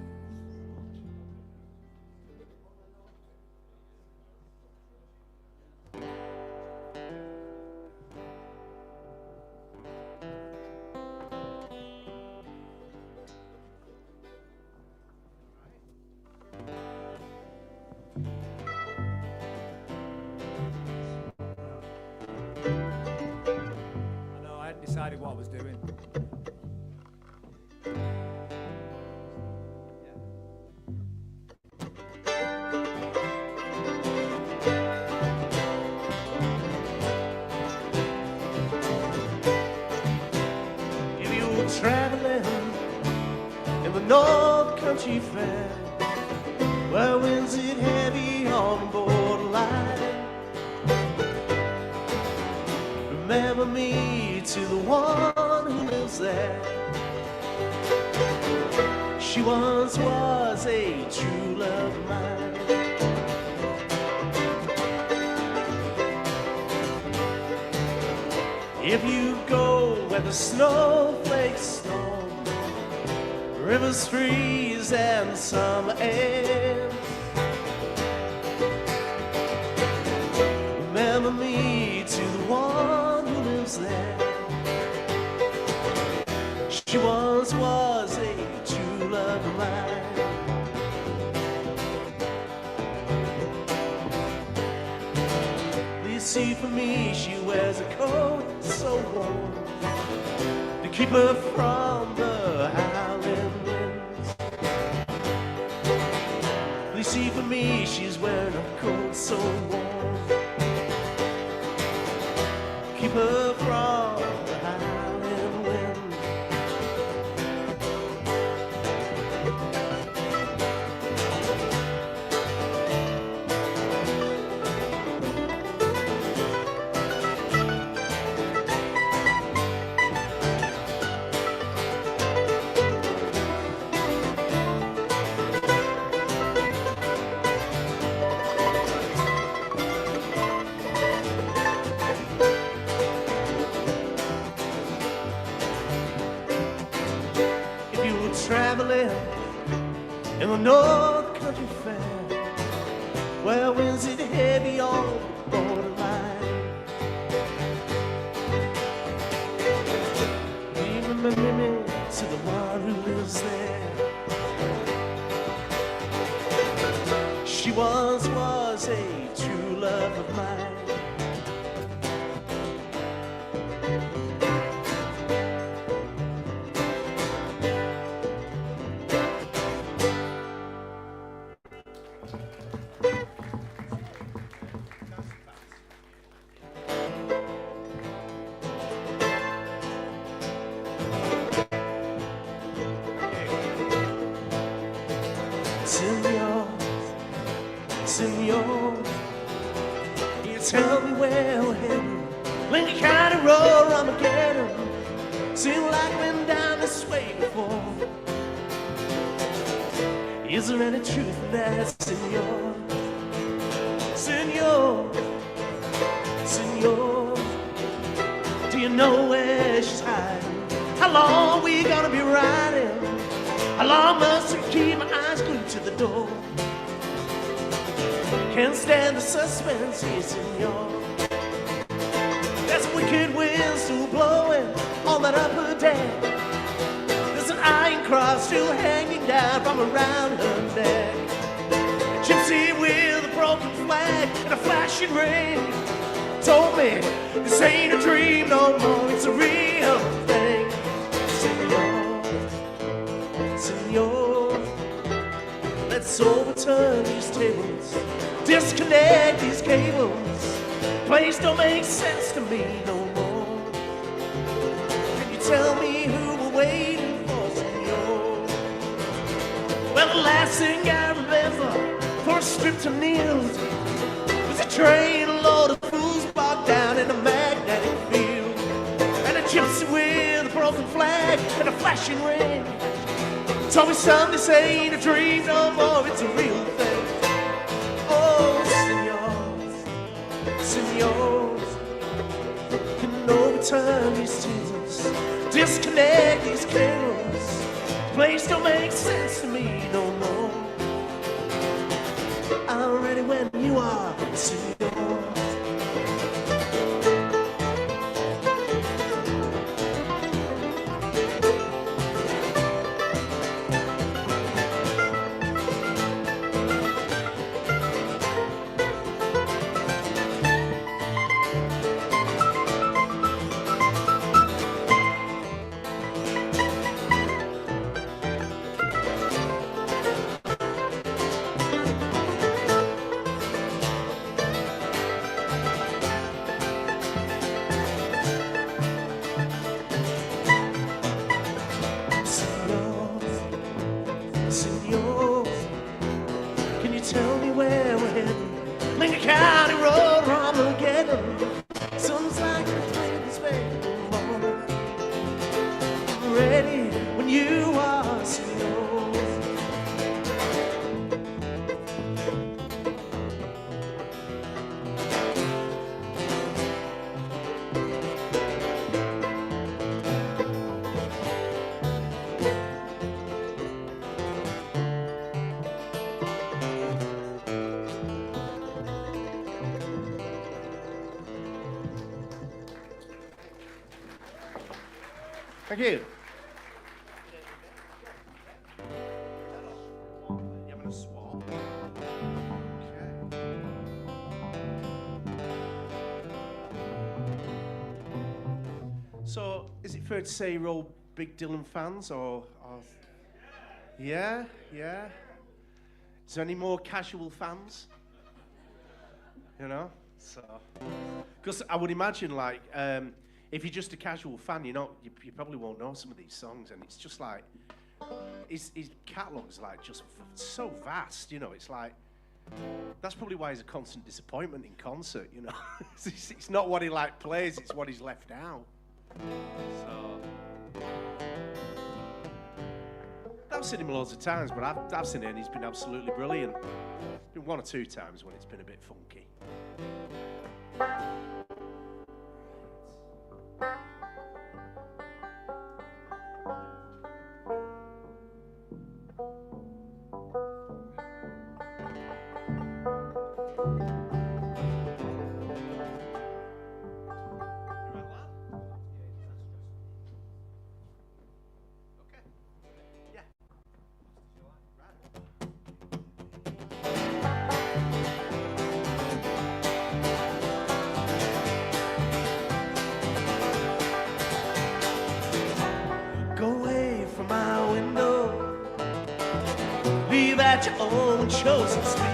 I know, I hadn't decided what I was doing. If you were traveling in the North Country Fair, where winds it heavy on the borderline, remember me to the one who lives there. She once was a true love of mine. If you go where the snowflakes storm, rivers freeze and summer ends, remember me to the one who lives there. She once was a true love of mine. You see, for me, she wears a coat so warm to keep her from the howling winds. You see, for me, she's wearing a coat so warm, keep her from the howling wind. Traveling in the North Country Fair, where winds it heavy on the borderline, remember me to the one who lives there. She once was a true love of mine. Senor, you tell me where we're heading. Lincoln County Road, Armageddon. Seems like I've been down this way before. Is there any truth in that, Senor? Senor, Senor, do you know where she's hiding? How long we gonna be riding? How long must I keep my eyes glued to the door? Can't stand the suspense here, Senor. There's wicked winds still blowing on that upper deck. There's an iron cross still hanging down from around her neck. A gypsy with a broken flag and a flashing ring told me this ain't a dream no more, it's a real thing. Senor, Senor, let's overturn these tables, disconnect these cables. Place don't make sense to me no more. Can you tell me who we're waiting for, Senor? Well, the last thing I remember for a strip to kneel was a train load of fools bogged down in a magnetic field, and a gypsy with a broken flag and a flashing ring told me, son, this ain't a dream no more, it's a real thing. Oh, Senors, can overturn these tables, disconnect these cables. Place don't make sense to me no more. I'm ready when you are, Senor. Thank you. You having a swap? Okay. So, is it fair to say you're all big Dylan fans, or yeah? Is there any more casual fans? You know, so because I would imagine like. If you're just a casual fan, you probably won't know some of these songs, and it's just like his catalogue's like just so vast, you know. It's like that's probably why he's a constant disappointment in concert, you know. It's not what he like plays; it's what he's left out. So I've seen him loads of times, but I've seen it and he's been absolutely brilliant. Been one or two times when it's been a bit funky. At your own chosen street.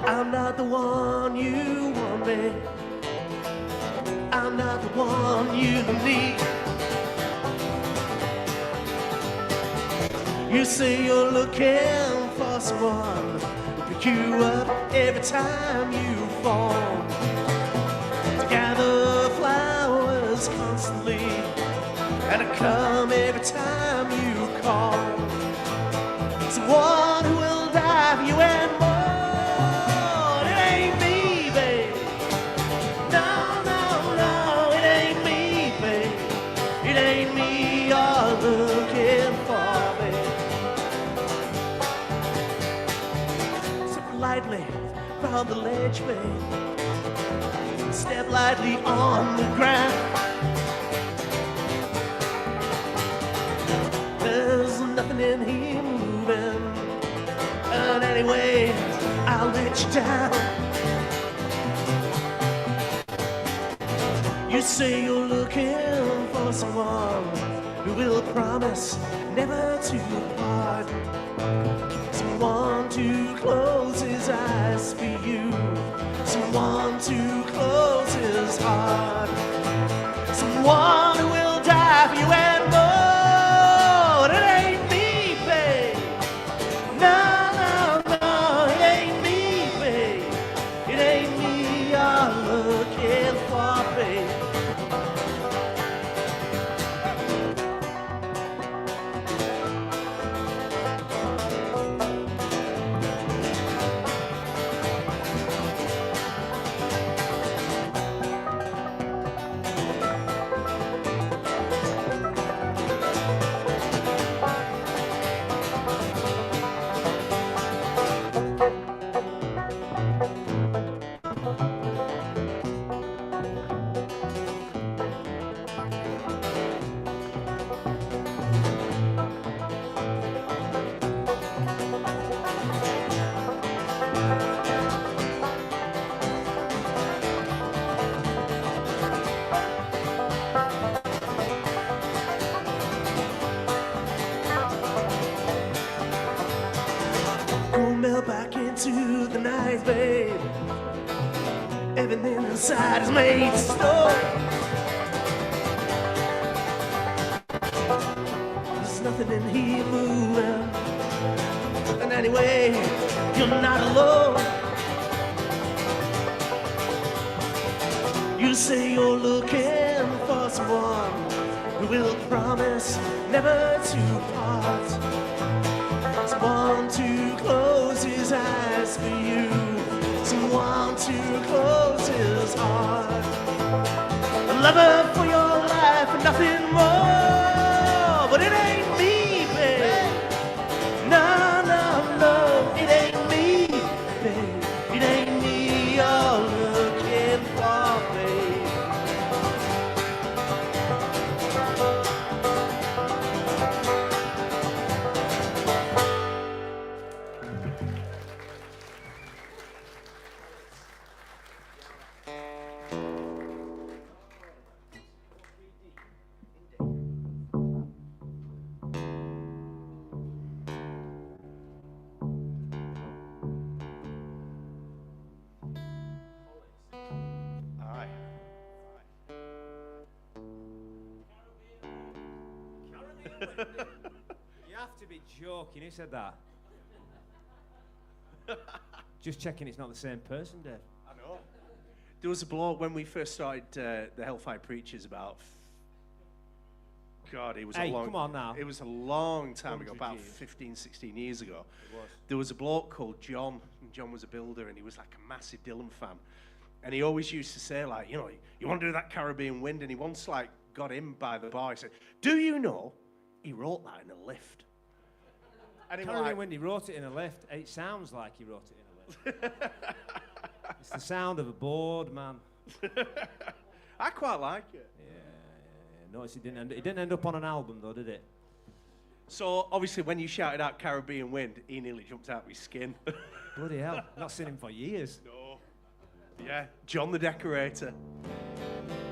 I'm not the one you want, babe. I'm not the one you need. You say you're looking for someone who'll pick you up every time you fall. To gather flowers constantly, and to come every time you call. Someone who will die for you and more. It ain't me, babe. No, no, no, it ain't me, babe. It ain't me you're looking for, babe. Step lightly from the ledge, babe. Step lightly on the ground. There's nothing in here moving, and anyway, I'll let you down. You say you're looking for someone who will promise never to part. Someone to close his eyes for you. Someone to close his heart. Someone who will die for you and more. It ain't me, babe. No, no, no, it ain't me, babe. It ain't me you're looking for, babe. Back into the night, babe. Everything inside is made to snow. There's nothing in here moving, and anyway, you're not alone. You say you're looking for someone who will promise never to part. Someone to close his eyes for you. Someone to close his heart. A lover for your life and nothing more. But it ain't me, babe. No, no, no, it ain't me, babe. It ain't me you're looking for, babe. You have to be joking. Who said that? Just checking it's not the same person, Dave. I know. There was a bloke when we first started the Hellfire Preachers about. God, it was Hey, a long. come on now. It was a long time ago, 100 about years. 15, 16 years ago. It was. There was a bloke called John. And John was a builder, and he was like a massive Dylan fan. And he always used to say, like, you know, you want to do that Caribbean Wind? And he once, like, got him by the bar. He said, "Do you know he wrote that in a lift?" And he was Caribbean like, Wind, he wrote it in a lift. It sounds like he wrote it in a lift. It's the sound of a board, man. I quite like it. Yeah. Notice it didn't end up on an album, though, did it? So, obviously, when you shouted out Caribbean Wind, he nearly jumped out of his skin. Bloody hell. Not seen him for years. No. Yeah, John the Decorator.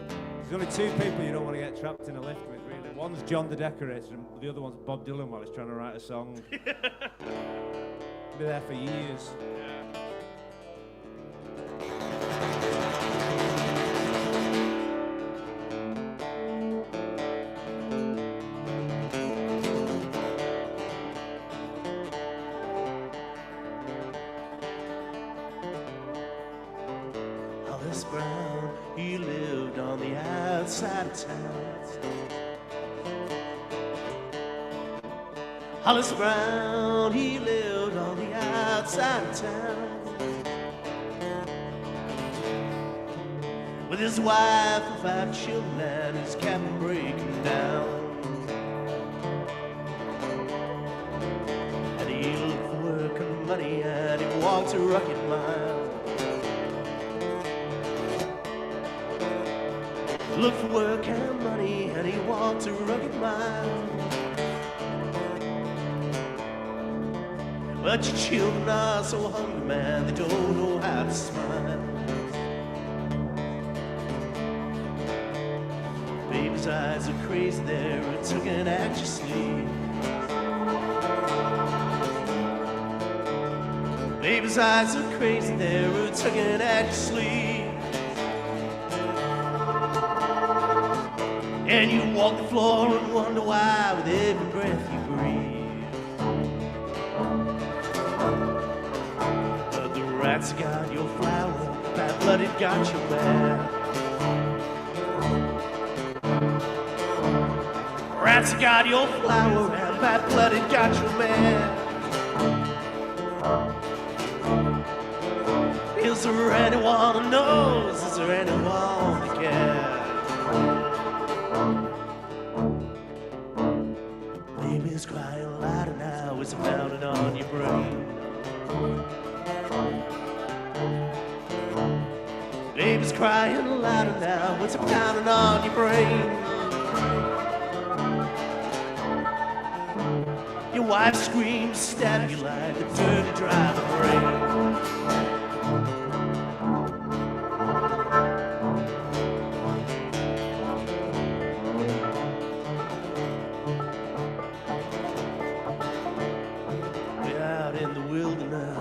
There's only two people you don't want to get trapped in a lift with, really. One's John the Decorator, and the other one's Bob Dylan while he's trying to write a song. Be there for years. Hollis Brown, he lived on the outside of town. Hollis Brown, he lived on the outside of town. With his wife and 5 children and his cabin breaking down. And he looked for work and money and he walked a rugged mile. Looked for work and money and he walked a rugged mile. But your children are so hungry, man, they don't know how to smile. Baby's eyes are crazy, they're tugging at your sleeve. Baby's eyes are crazy, they're tugging at your sleeve. And you walk the floor and wonder why with every breath you breathe. But the rats got your flower, bad blooded got your man. Rats got your flower and bad blooded got your man. Is there anyone who knows? Is there anyone who cares? Baby's crying louder now, it's pounding on your brain. Baby's crying louder now, it's pounding on your brain. Your wife screams, stab you like a dirty driver brain.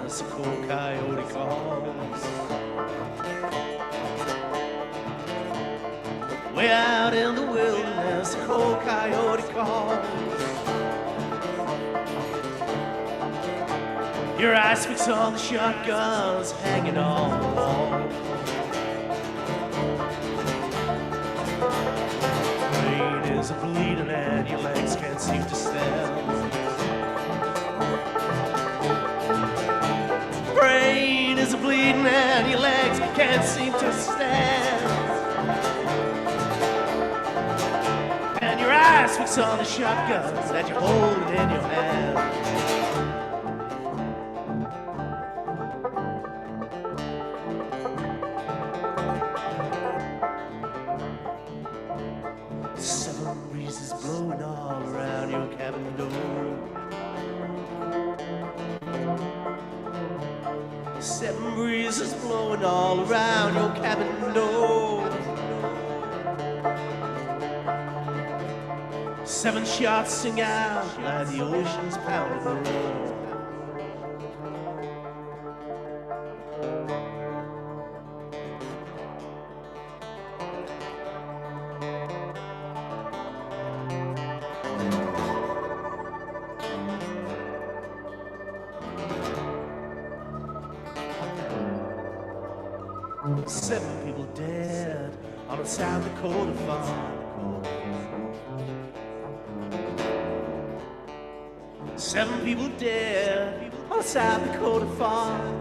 A cold coyote calls. Way out in the wilderness, a cold coyote calls. Your eyes fix on the shotguns hanging on the wall. Brain is bleeding and your legs can't seem to stand. Brain is bleeding and your legs can't seem to stand. And your eyes fix on the shotguns that you're holding in your hand. Seven breezes blowing all around your cabin door. 7 breezes blowing all around your cabin door. 7 shots sing out like the ocean's pounding the roar. Seven people dead on a South Dakota farm. 7 people dead on a South Dakota farm.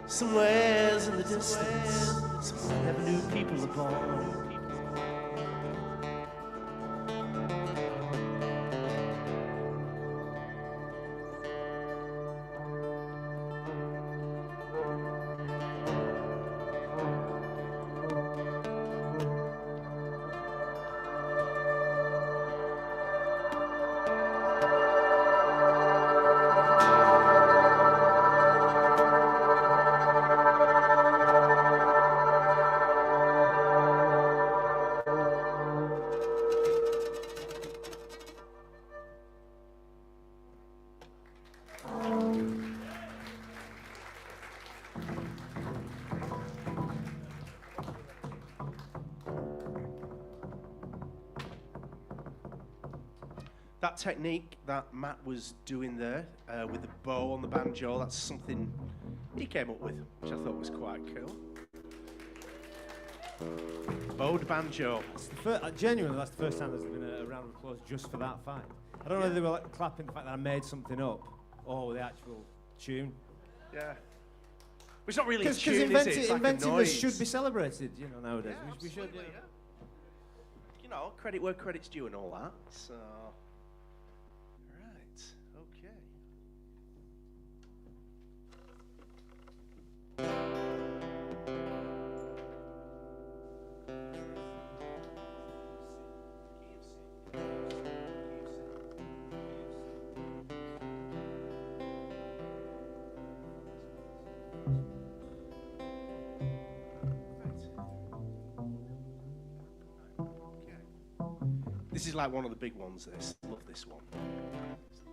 Somewheres in the distance, some never knew people are born. That technique that Matt was doing there with the bow on the banjo, that's something he came up with, which I thought was quite cool. Bowed banjo. Genuinely, that's the first time there's been a round of applause just for that fact. I don't know whether they were like, clapping the fact that I made something up or the actual tune. Yeah. It's not really a Because tune, is it? It's like a inventiveness noise. should be celebrated, you know, nowadays. Yeah, we should, absolutely, yeah. You know, credit where credit's due and all that. So, right, okay. This is like one of the big ones, this. Love this one.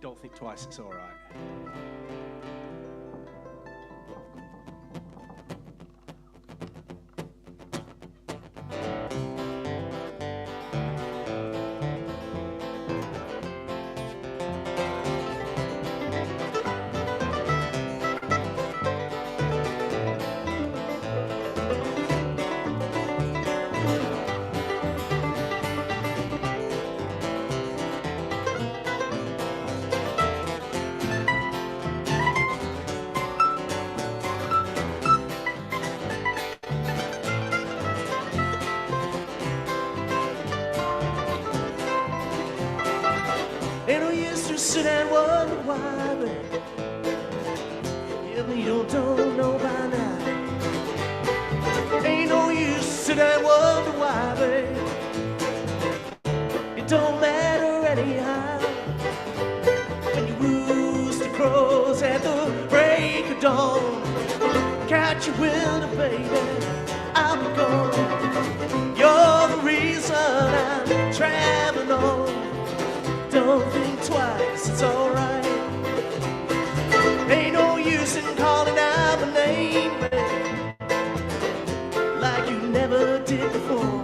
Don't think twice, it's all right. Ain't no use to sit and wonder why, but if you don't know by now. Ain't no use to sit and wonder why, babe. It don't matter anyhow. When you rooster crows at the break of dawn, catch your winter, baby, I'll be gone. You're the reason I'm traveling on. Don't think twice, it's alright. Ain't no use in calling out my name, babe, like you never did before.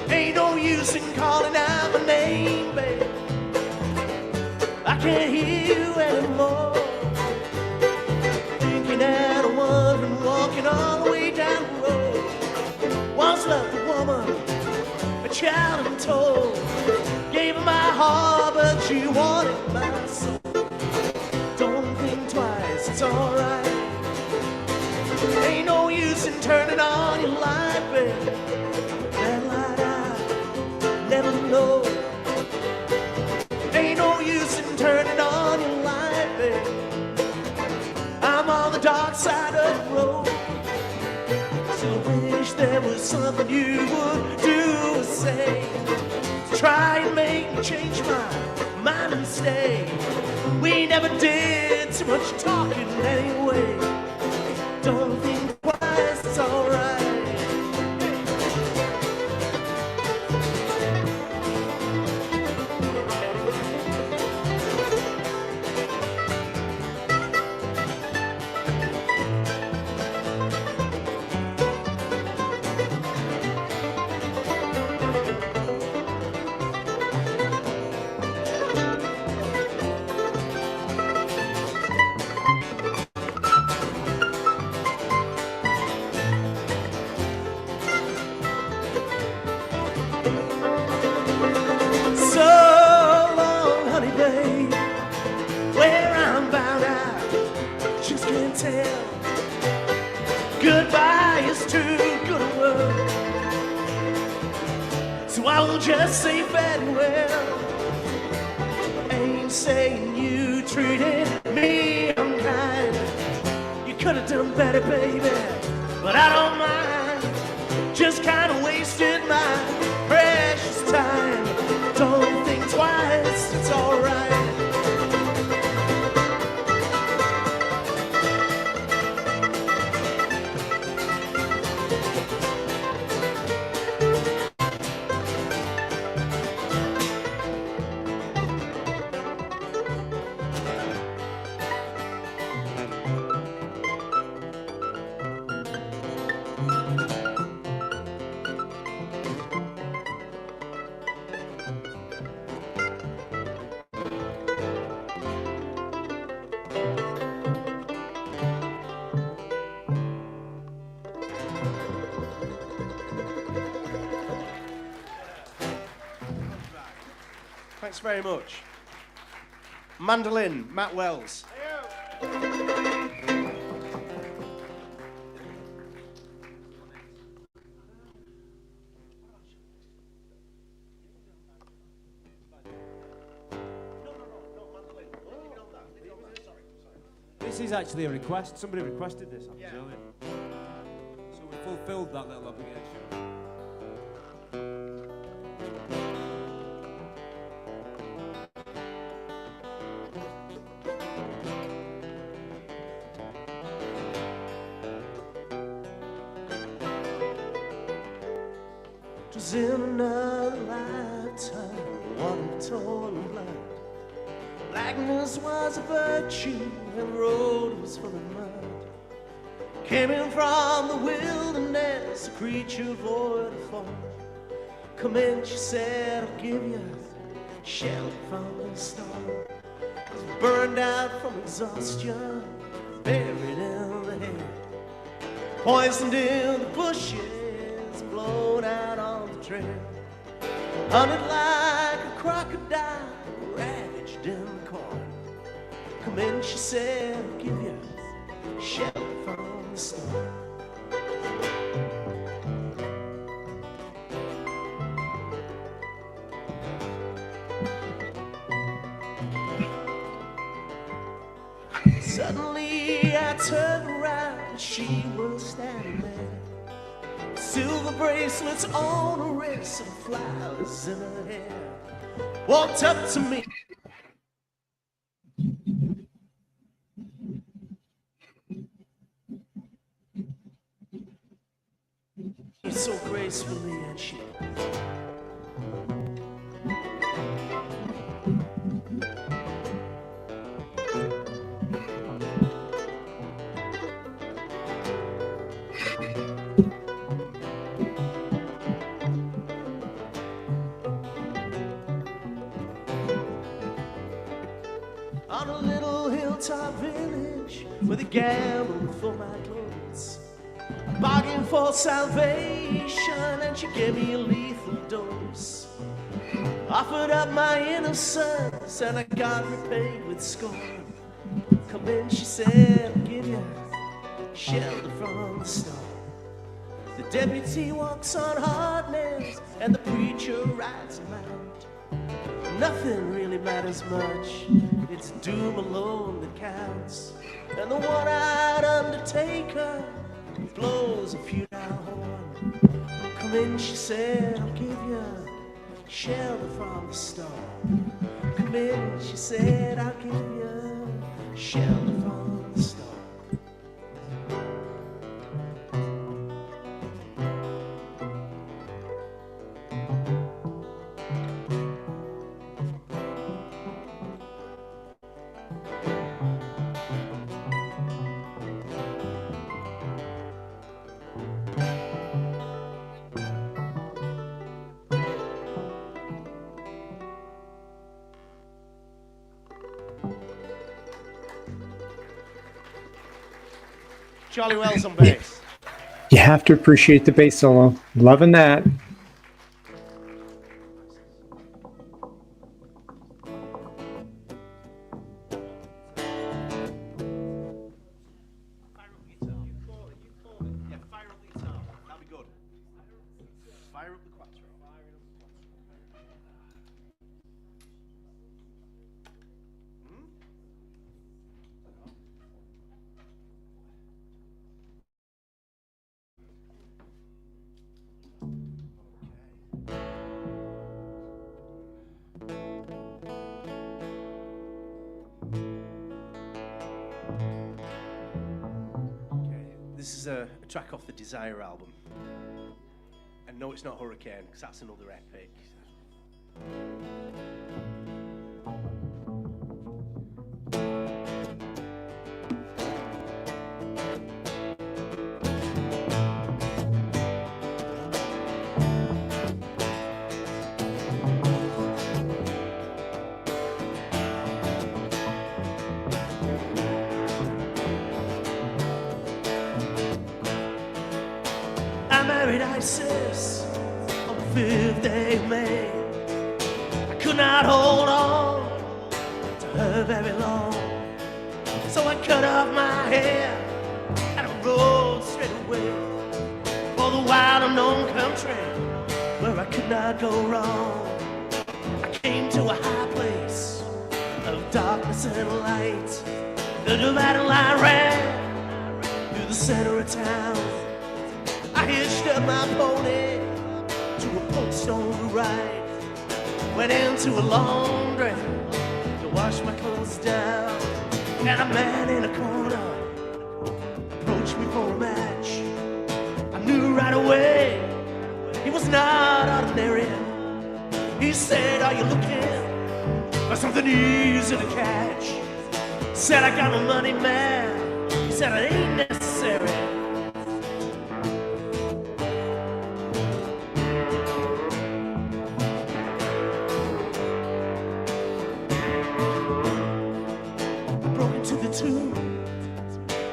Ain't no use in calling out my name, babe, I can't hear you anymore. Thinking out of wondering, walking all the way down the road. Once loved a woman, a child untold. Gave her my heart, but she wanted my soul. Don't think twice, it's alright. Ain't no use in turning on your light, babe. That light I never know. Ain't no use in turning on your light, babe. I'm on the dark side of the road. Still wish there was something you would do or say. Try and make me change my mind and stay. We never did too much talking anyway. Don't think twice, it's alright. Goodbye is too good a word, so I will just say farewell. Ain't saying you treated me unkind. You could have done better, baby, but I don't mind. Just kind of wasted my precious time. Don't think twice, it's alright. Thanks very much. Mandolin, Matt Wells. This is actually a request. Somebody requested this, I'm telling you. So we fulfilled that little obligation. It was in another lifetime, one of torn blood. Blackness was a virtue, and the road was full of mud. Came in from the wilderness, a creature void of form. Come in, she said, I'll give you shelter from the storm. Was burned out from exhaustion, buried in the hay, poisoned in the bushes, blown out on the trail. Hunted like a crocodile, ravaged in the corn. Come in, she said, I'll give you shelter from the storm. Suddenly I turned around and she was standing there. Silver bracelets on her wrists and flowers in her hair. Walked up to me. So gracefully, and she on a little hilltop village where they gambled for my clothes. Bargained for salvation, and she gave me a lethal dose. Offered up my innocence, and I got repaid with scorn. Come in, she said, I'll give you shelter from the storm. The deputy walks on hard nails, and the preacher rides him out. Nothing really matters much, it's doom alone that counts. And the one-eyed undertaker blows a futile horn. Come in, she said, I'll give you shelter from the storm. Come in, she said, I'll give you shelter from the storm. Charlie Wells on bass. You have to appreciate the bass solo. Loving that. This is a track off the Desire album. And no, it's not Hurricane, because that's another epic. I married Isis on the 5th day of May. I could not hold on to her very long. So I cut off my hair and I rode straight away for the wild unknown country where I could not go wrong. I came to a high place of darkness and light. The dividing line ran through the center of town. I hitched up my pony to a post on the right. Went into a laundry to wash my clothes down. And a man in a corner approached me for a match. I knew right away he was not ordinary. He said, are you looking for something easy to catch? Said, I got no money, man. He said, it ain't necessary.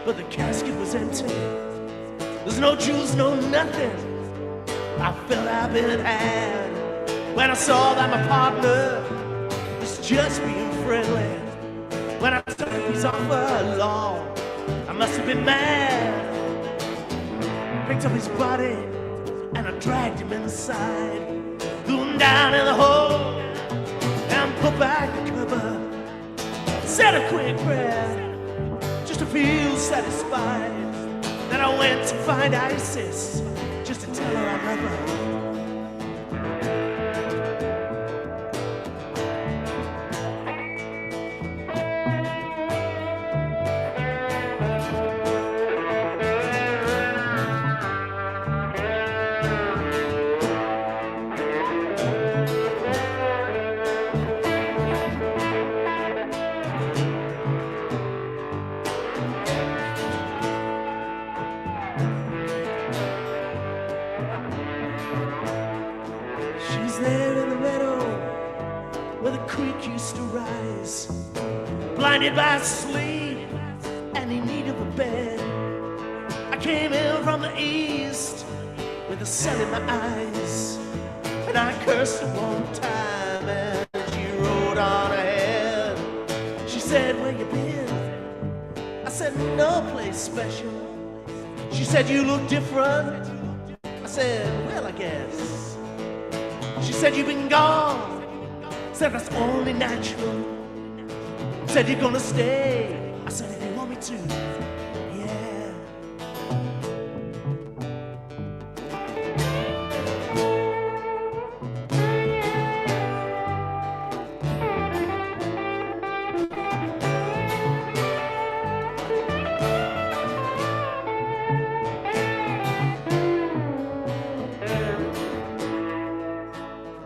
But the casket was empty. There's no jewels, no nothing. I felt I'd been had when I saw that my partner was just being friendly. When I took a piece off her lawn, I must have been mad. Picked up his body and I dragged him inside. Threw him down in the hole and put back the cover. Said a quick prayer just to feel satisfied. Then I went to find Isis just to tell her I love her. Blinded by sleep and in need of a bed. I came in from the east with the sun in my eyes, and I cursed her one time and she rode on ahead. She said, where you been? I said, no place special. She said, you look different. I said, well, I guess. She said, you've been gone. I said, that's only natural. Said you're gonna stay. I said if you want me to, yeah.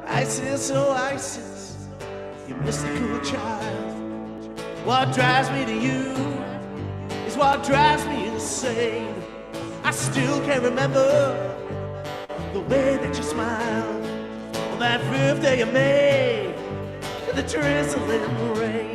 Isis, oh Isis, you mystical child. What drives me to you is what drives me insane. I still can't remember the way that you smiled on that 5th day of May in the drizzling rain.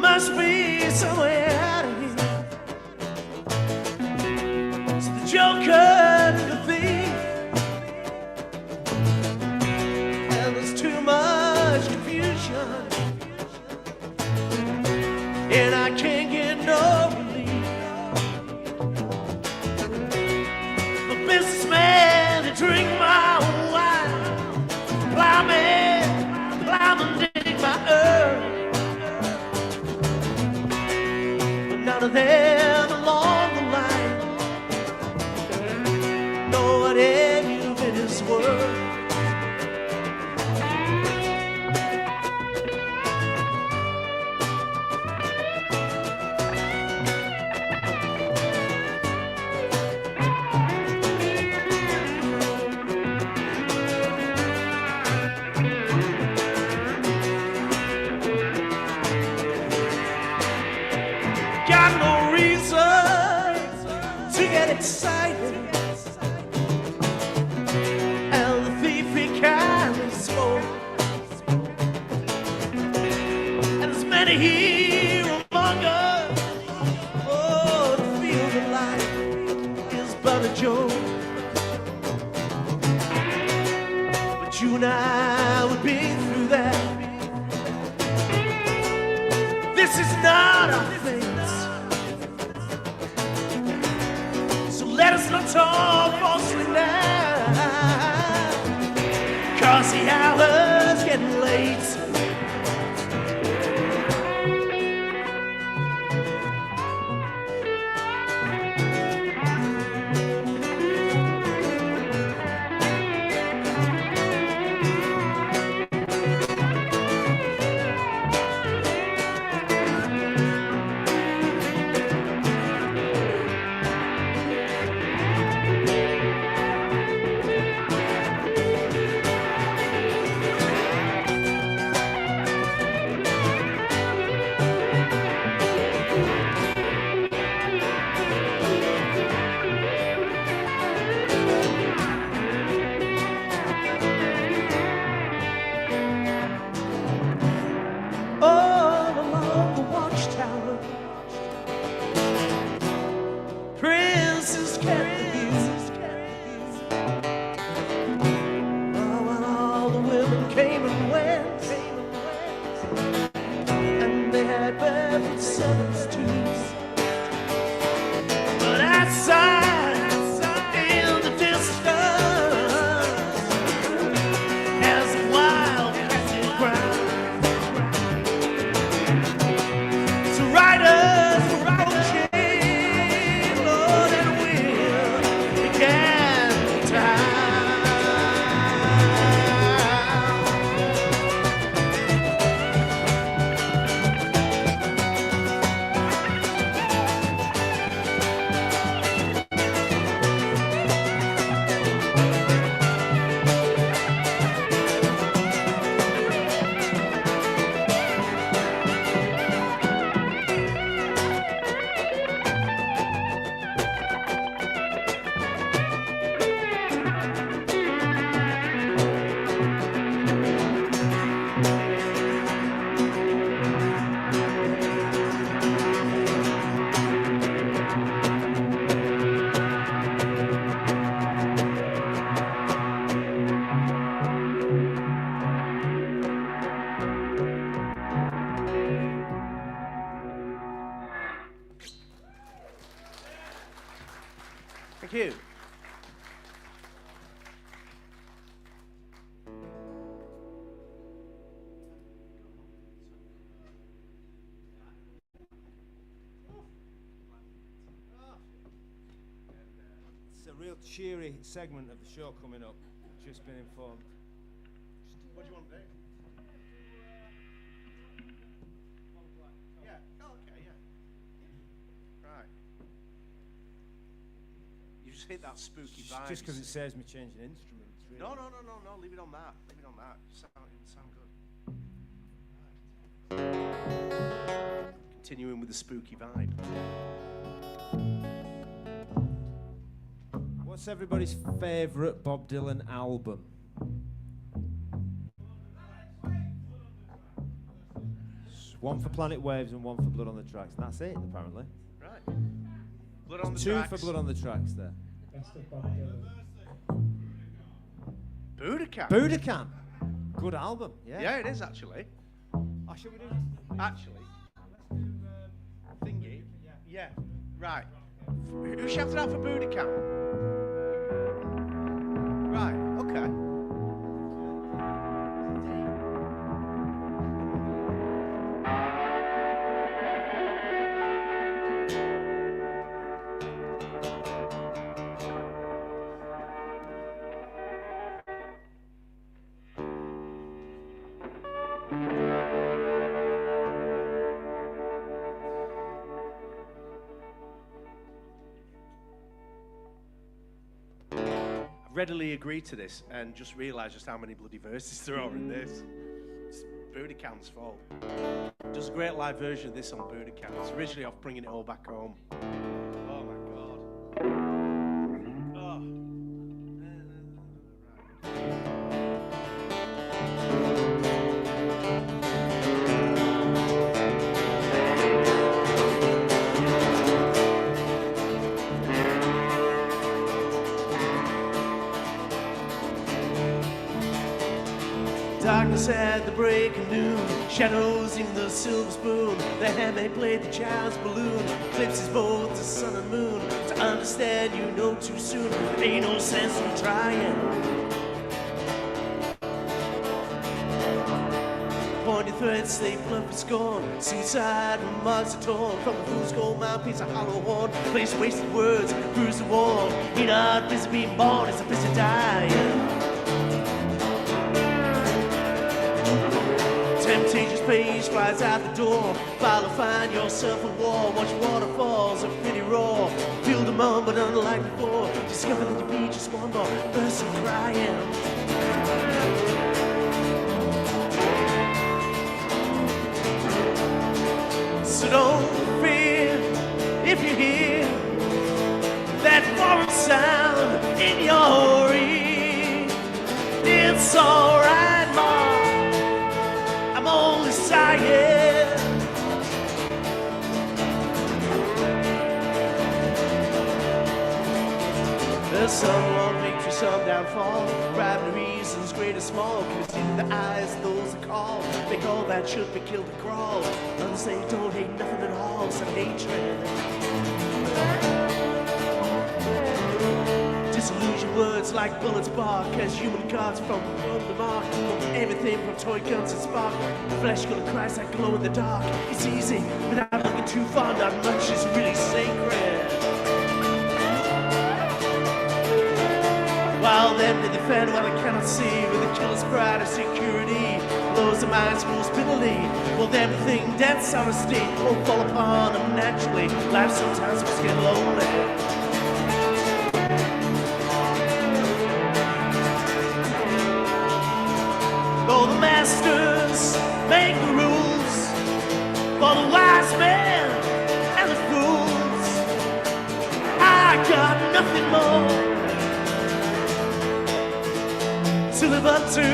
Must be somewhere out of here. So the joker, the thief, and there's too much confusion, and I can't get no relief. excited, and the thief he carries smoke, and there's many here among us. Oh, the field of life is but a joke, but you and I would be through that. This is not our fate. Let us not talk falsely now, 'cause the hour's getting late. Thank you. It's a real cheery segment of the show coming up. Just been informed. What do you want to do? Yeah. Oh, okay, yeah. Right. You just hit that spooky vibe. Just because it saves me changing instruments. Really. No. Leave it on that. Leave it on that. Sound good. Continuing with the spooky vibe. What's everybody's favourite Bob Dylan album? One for Planet Waves and one for Blood on the Tracks. And that's it, apparently. Right. Blood on the Two Tracks. for Blood on the Tracks there. Best of Bob Dylan. Budokan. Good album. Yeah. Yeah, it is actually. Oh, should we do this? Actually. Thingy. Yeah. Right. Who shouted out for Budokan? Right. Okay. Readily agree to this and just realise just how many bloody verses there are in this. It's Budokan's fault. Does a great live version of this on Budokan. It's originally off Bringing It All Back Home. Oh my God. Darkness at the break of noon, shadows in the silver spoon. The hand they played the child's balloon, eclipses both the sun and moon. To understand you know too soon, there ain't no sense in trying. Pointy threads, they bluff and scorn. Suicide remarks are torn from a fool's gold mouthpiece, a hollow horn. Place wasted words, bruise the wall. You're not busy being born, it's a busy dying. Temptation's page flies out the door. Follow, find yourself a war. Watch waterfalls of pity roar. Feel the moan, but unlike before. Discover that you be just one more person crying. So don't fear if you hear that foreign sound in your ear. It's alright, Mom. I'm only sighing. There's some long victory, some downfall. Private reasons, great or small. Cause in the eyes of those that call, make all that should be killed to crawl. Others say don't hate nothing at all, some hatred. Disillusion words like bullets bark as human cards from the mark. Everything from toy guns and spark. The flesh gonna cries that glow in the dark. It's easy without looking too far. Not much is really sacred. While them they defend what I cannot see, with a killer's pride of security blows the mind's most bitterly. Well, them think death's our state won't fall upon them naturally. Life sometimes must get lonely. Though the masters make the rules for the wise men and the fools, I got nothing more to live up to.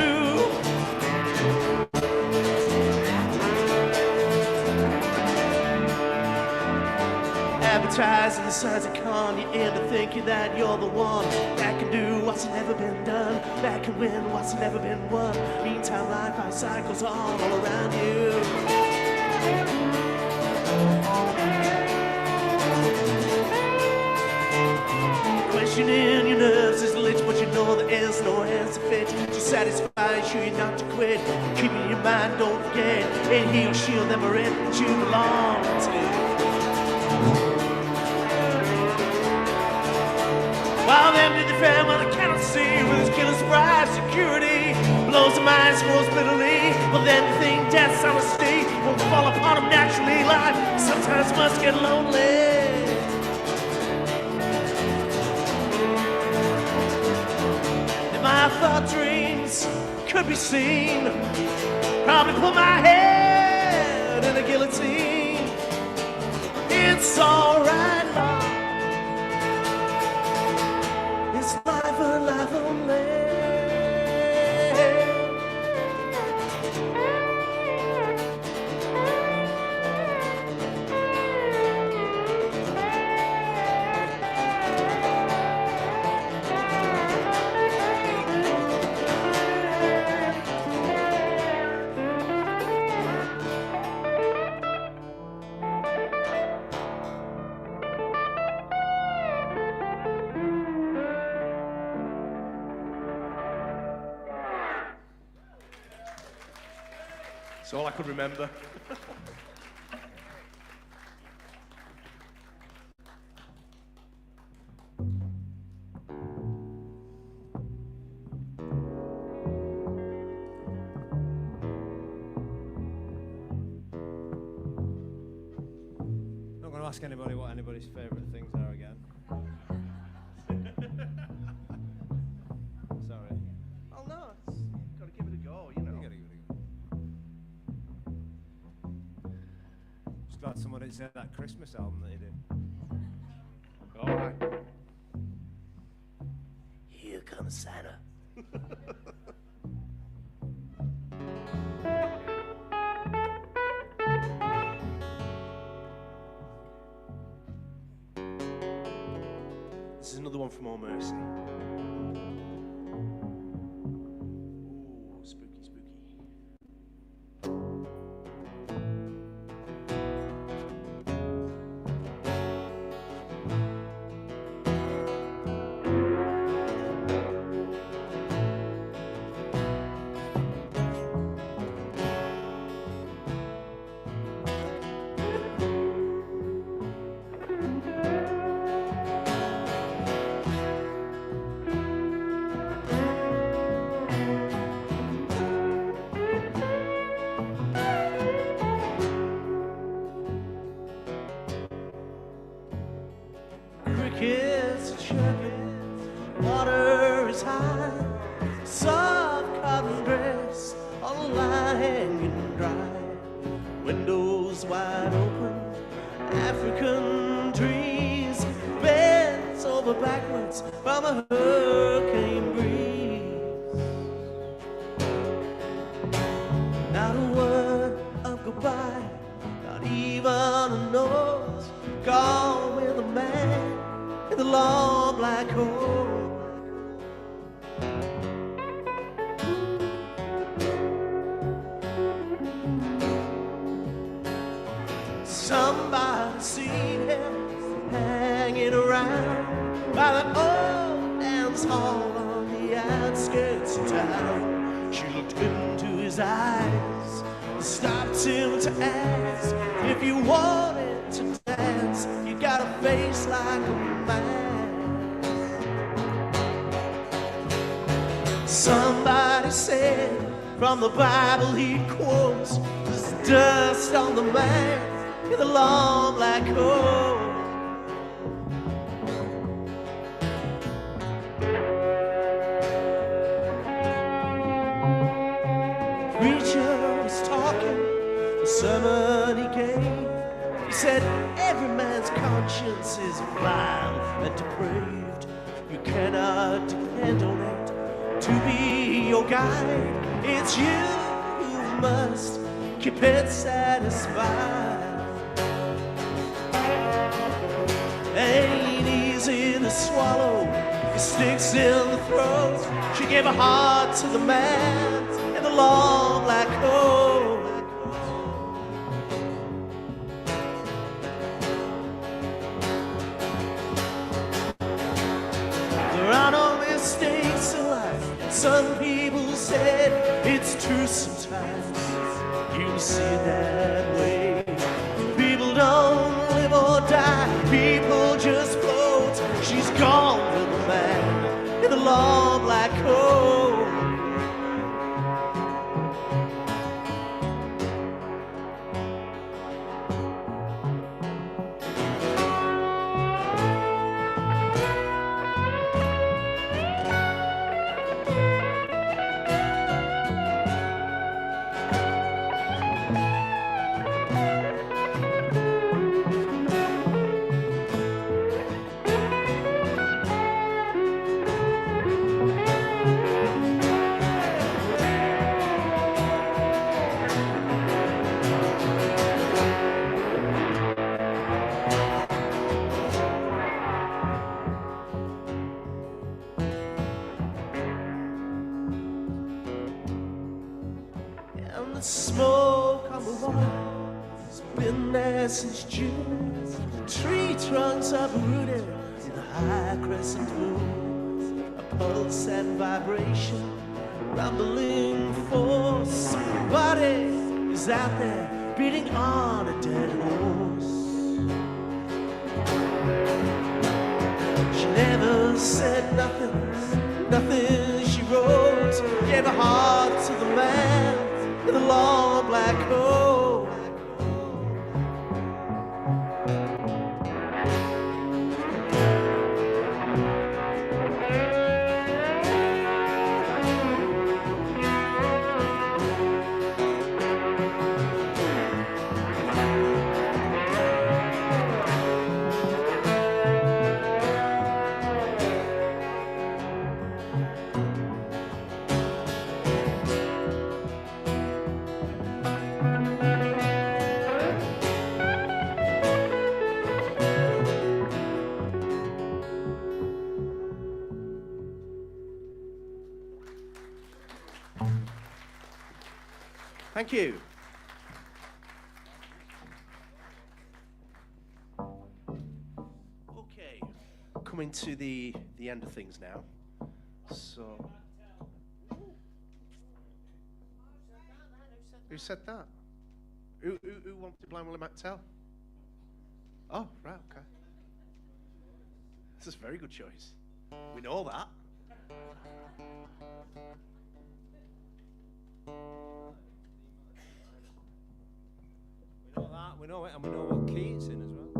Advertising the signs of con, you end up thinking that you're the one that can do what's never been done, that can win what's never been won. Meantime, life cycles on all around you. Questioning your nerves is lit, but you know there is no answer fit to satisfy you not to quit. Keeping your mind, don't forget, and he or she'll never end that you belong to. While them did defend what I cannot see, with his killer's pride, security blows the mind's most bitterly. But then the thing death's honesty won't fall upon him naturally. Life sometimes must get lonely. My thought dreams could be seen. Probably put my head in a guillotine. It's alright, Lord. It's life and life only. That's all I could remember. Not going to ask anybody what anybody's favourite things are again. Sorry. Oh no, it's gotta give it a go, you know. You gotta give it a go. Just glad someone didn't say that Christmas album that he did. All right. Here comes Santa. This is another one from All Mercy. Ooh, spooky, spooky. shoulders high, soft cotton dress on a line hanging dry, windows wide open, African trees, bends over backwards from a hurricane breeze. Not a word of goodbye, not even a note, gone with a man in the long black coat. Somebody seen him hanging around by that old dance hall on the outskirts of town. She looked into his eyes, stopped him to ask if you wanted to dance. You got a face like a man. Somebody said from the Bible he quotes, there's dust on the man in the long black coat. Preacher was talking, the sermon he gave. He said every man's conscience is vile and depraved. You cannot depend on it to be your guide. It's you who must keep it satisfied. Ain't easy to swallow, it sticks in the throat. She gave her heart to the man in the long black coat. There are no mistakes in life. Some people said it's true sometimes. You see it that way. People don't live or die, people just float. She's gone with the man in the long black coat. And the smoke on the wall has been there since June. The tree trunks uprooted in the high crescent moon. A pulse and vibration, rumbling force. Somebody is out there beating on a dead horse. She never said nothing, nothing she wrote. Gave her heart to the man in the long black coat. Thank you. Okay, coming to the end of things now. So, who said that? Who wanted Blind Willie McTell? Oh, right, okay. This is a very good choice. We know that. We know it, and we know what key it's in as well.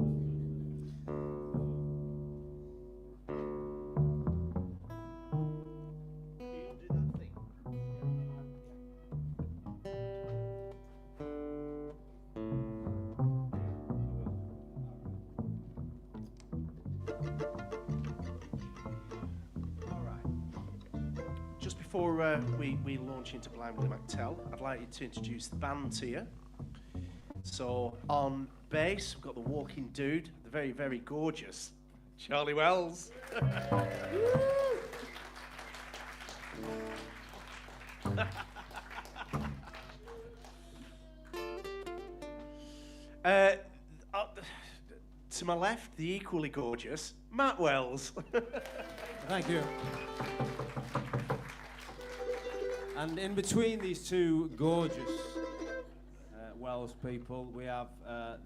before we launch into Blind Willie McTell, I'd like you to introduce the band to you. So on bass, we've got the walking dude, the very, very gorgeous Charlie Wells. To my left, the equally gorgeous Matt Wells. Thank you. And in between these two gorgeous Wells people, we have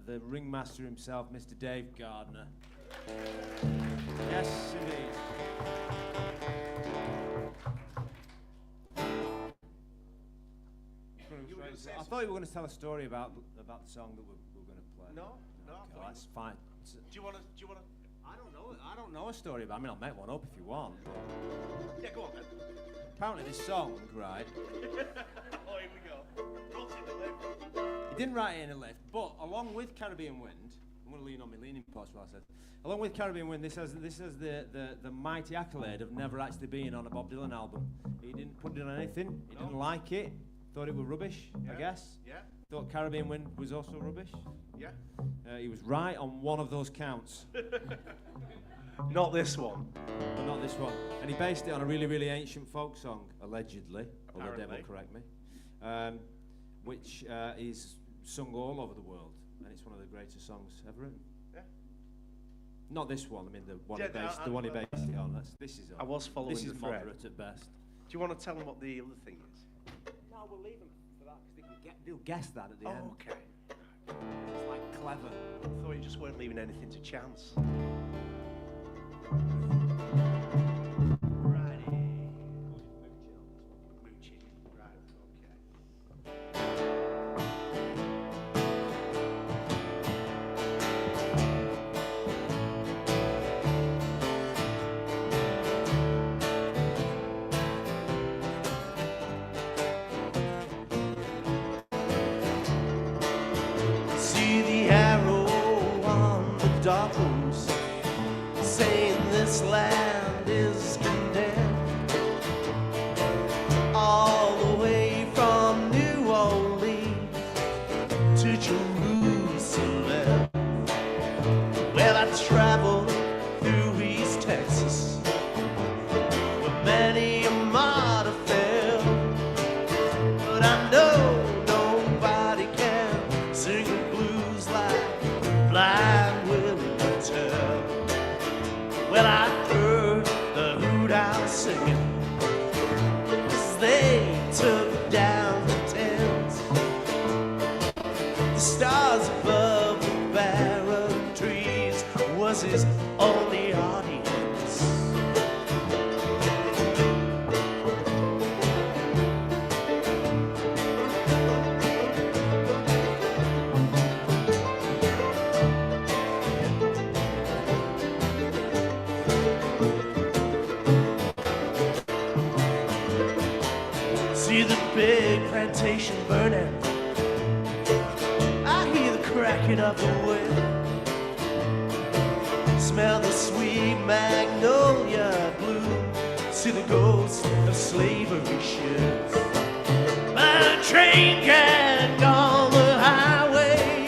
the ringmaster himself, Mr. Dave Gardner. Yes, indeed. I thought you were going to tell a story about the song that we're going to play. No. Okay, that's fine. Do you want to? I don't know a story about. I mean, I'll make one up if you want. Yeah, go on then. Apparently, this song, right? Oh, here we go. Wrote it in the lift. He didn't write it in a lift, but along with Caribbean Wind, I'm going to lean on my leaning post while I said. Along with Caribbean Wind, this has the mighty accolade of never actually being on a Bob Dylan album. He didn't put it on anything. He didn't like it. Thought it was rubbish. I guess. Yeah. Thought Caribbean Wind was also rubbish. Yeah. He was right on one of those counts. Not this one. But not this one. And he based it on a really, really ancient folk song, allegedly, although Dave will Apparently. correct me, which is sung all over the world, and it's one of the greatest songs ever written. Yeah. Not this one. I mean, the one Yeah, the one he based it on. This is. I was following This the is thread. moderate at best. Do you want to tell them what the other thing is? No, we'll leave them for that because they'll guess that at the end. Oh, okay. It's like clever. I thought you just weren't leaving anything to chance. Righty. Mooching. Right, okay. See the arrow on the Dobros, saying this land is condemned. All the way from New Orleans to Jerusalem. Well, I traveled through East Texas, where many a martyr fell. But I know nobody can sing the blues like Blind Willie McTell. Well, I heard the hoot owl singing as they took down the tents. The stars above the barren trees was his only audience. See the big plantation burning. I hear the cracking of the whip. Smell the sweet magnolia bloom. See the ghost of slavery ships. My train can't go on the highway.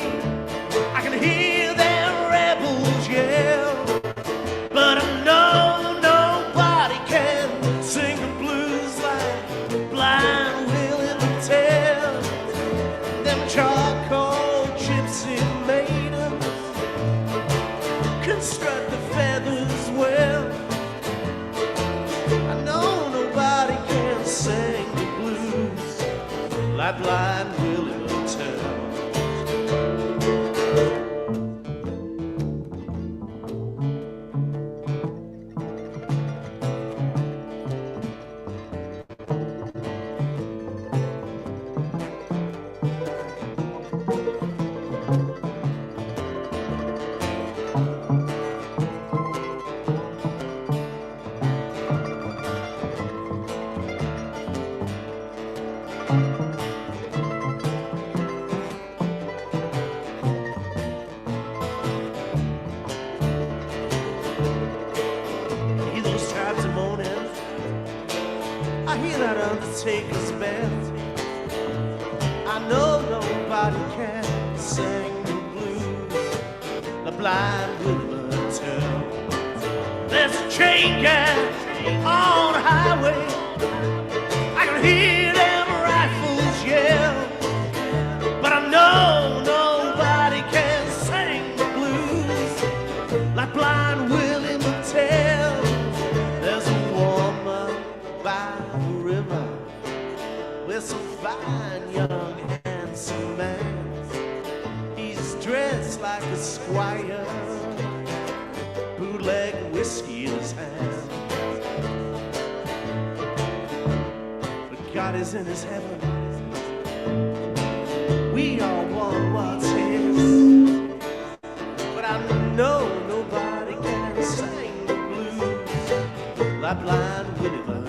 I can hear them rebels yell. But I know nobody can sing the blues like Blind Willie McTell. Them charcoal gypsy maidens construct the feathers well. I know nobody can sing the blues like Blind Willie McTell. I hear that undertaker's bell. I know nobody can sing the blues. The blind will never tell. There's a train gang on the highway. I can hear them rifles yell. But I know nobody can sing the blues like blind Willie Mattel. There's a woman by the river with some fine young handsome man. He's dressed like a squire, bootleg whiskey in his hand. But God is in his heaven. We all want what's his. But I know nobody can sing the blues like blind Willie Mattel.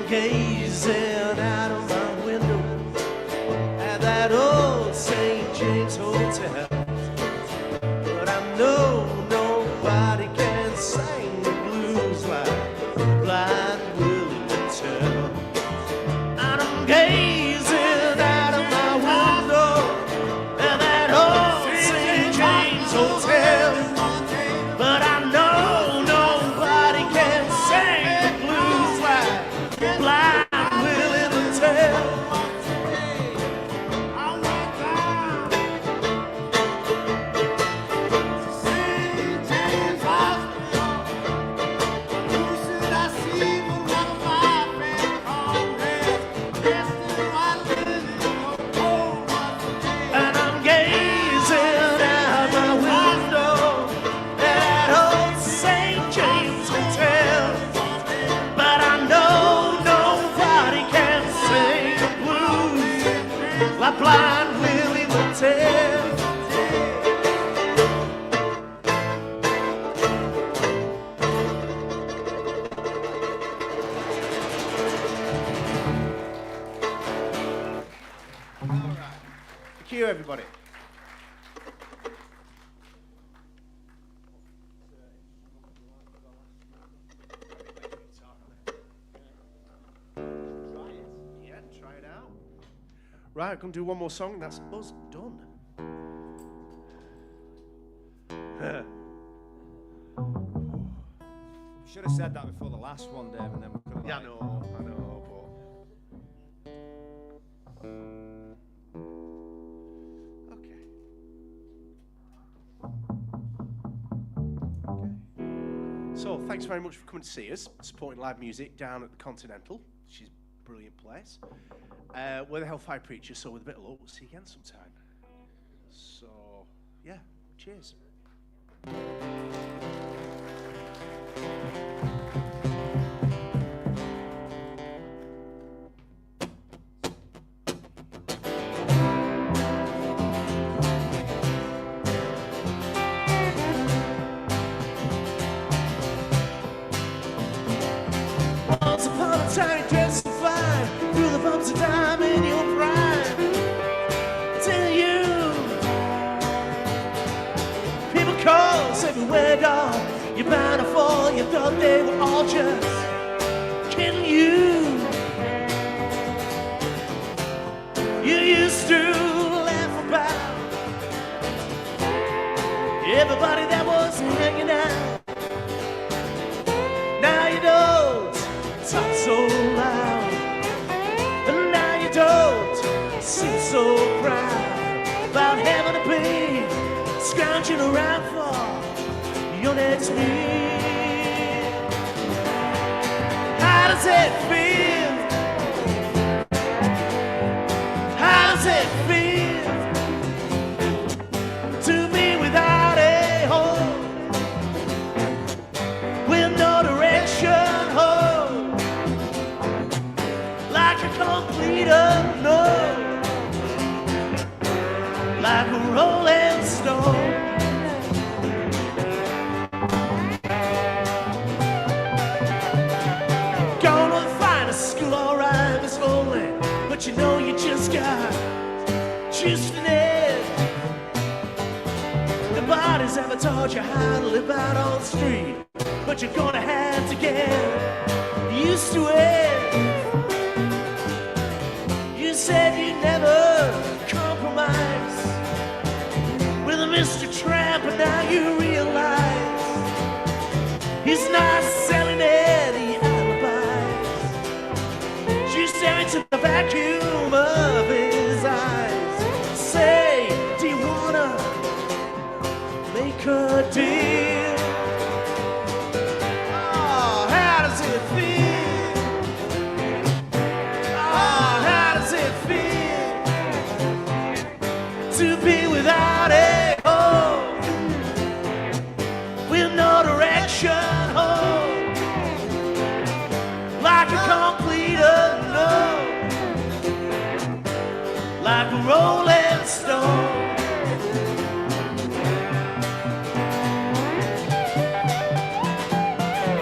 Gazing out of my window at that old St. James Hotel. But I know nobody can sing the blues like blind Willie Mattel. And I'm gazing out of my window at that old St. James Hotel. But I know nobody can sing the blues like blind Willie Mattel. And I'm gazing out my window at that old St. James Hotel. But I know nobody can sing the blues like blind Willie Mattel. Thank you, everybody. Yeah, try it out. Right, I'm going to do one more song, and that's us done. Should have said that before the last one, Dave, and then we could have. Yeah, I know, but... Okay. So, thanks very much for coming to see us, supporting live music down at the Continental, which is a brilliant place. We're the Hellfire Preachers, so with a bit of luck, we'll see you again sometime. So, yeah, cheers. Once upon a time, dressed so fine, through the bumps of time in your prime. Till you, people calls everywhere, dog. You're bound to fall. You thought they were all just kidding you. You used to laugh about everybody that was hanging out. Now you don't talk so loud, and now you don't seem so proud about having to be scrounging around for your next meal. How does it feel? How does it feel to be without a home? Nobody's ever taught you how to live out on the street, but you're gonna have to get used to it. You said you never compromise with a Mr. Tramp, but now you realize he's not selling any alibis. You stare into the vacuum of his eyes. Say, do you wanna make a deal? Oh, how does it feel? Oh, how does it feel to be without a home, with no direction home, like a complete unknown, like a rolling stone?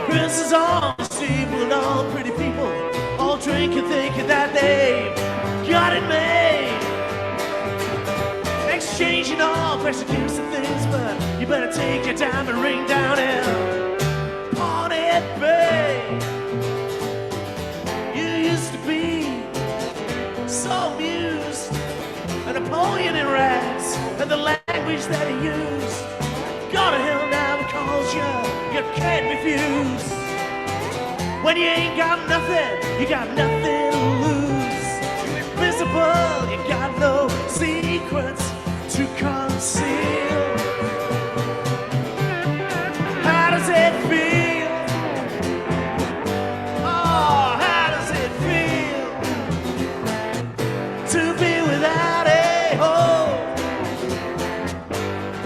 Princes on the street with all pretty people, all drinking, thinking that they got it made, exchanging all precious gifts and things, but you better take your diamond ring down and pawn it, babe. You used to be so amused, and Napoleon in rags, and the language that he used. Go to hell now because you can't refuse. When you ain't got nothing, you got nothing to lose. You're invisible, you got no secrets to conceal. How does it feel? Oh, how does it feel to be without a home,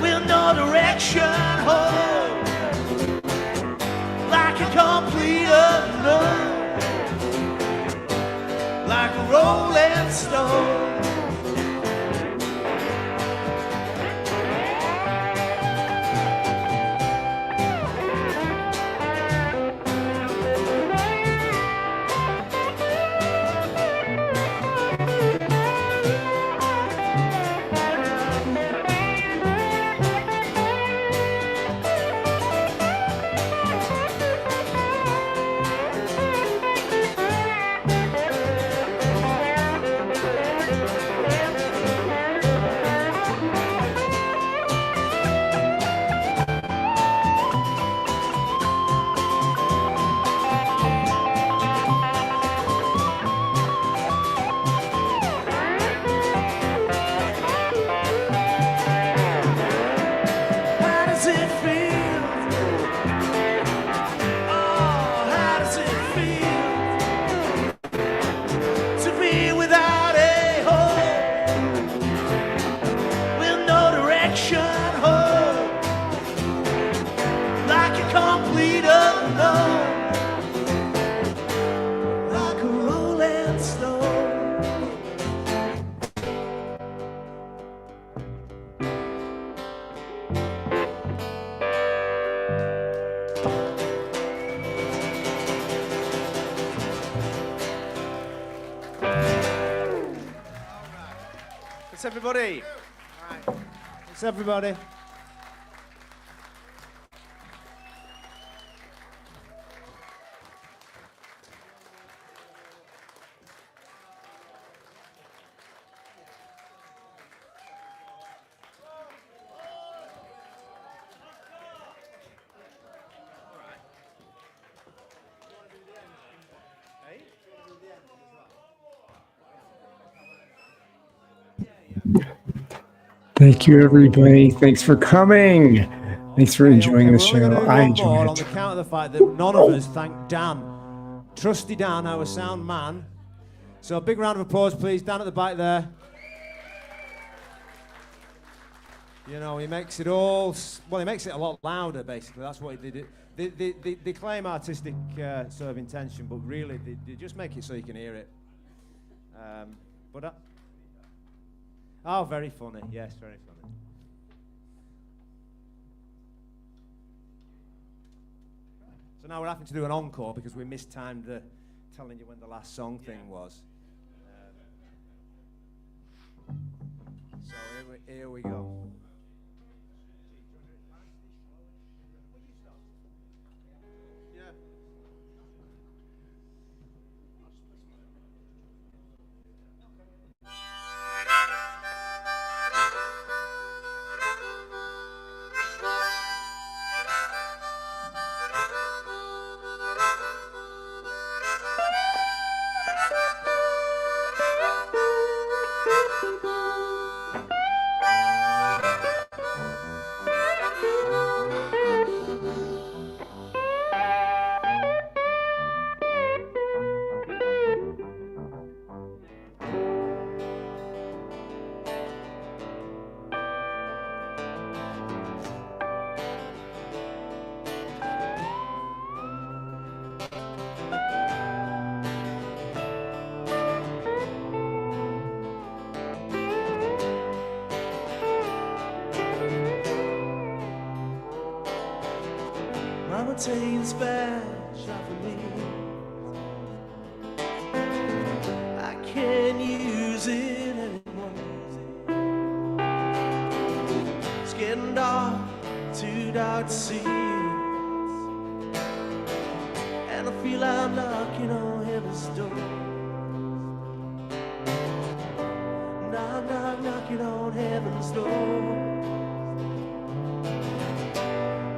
with no direction home, like a complete unknown, like a rolling stone? It's everybody. All right. It's everybody. Thank you, everybody. Thanks for coming. Thanks for enjoying the show. I enjoyed On it. the count of the fact that none of us thanked Dan, Trusty Dan, our sound man. So a big round of applause, please. Dan at the back there. You know, he makes it all, well, he makes it a lot louder, basically. That's what he did. They claim artistic sort of intention, but really, they just make it so you can hear it. Oh, very funny. Yes, very funny. So now we're having to do an encore because we mistimed the telling you when the last song thing was. So here we go. Mama, take this badge off of me. I can't use it anymore. It's getting dark, too dark to see. And I feel I'm knocking on heaven's door. Knock, knock, knocking on heaven's door.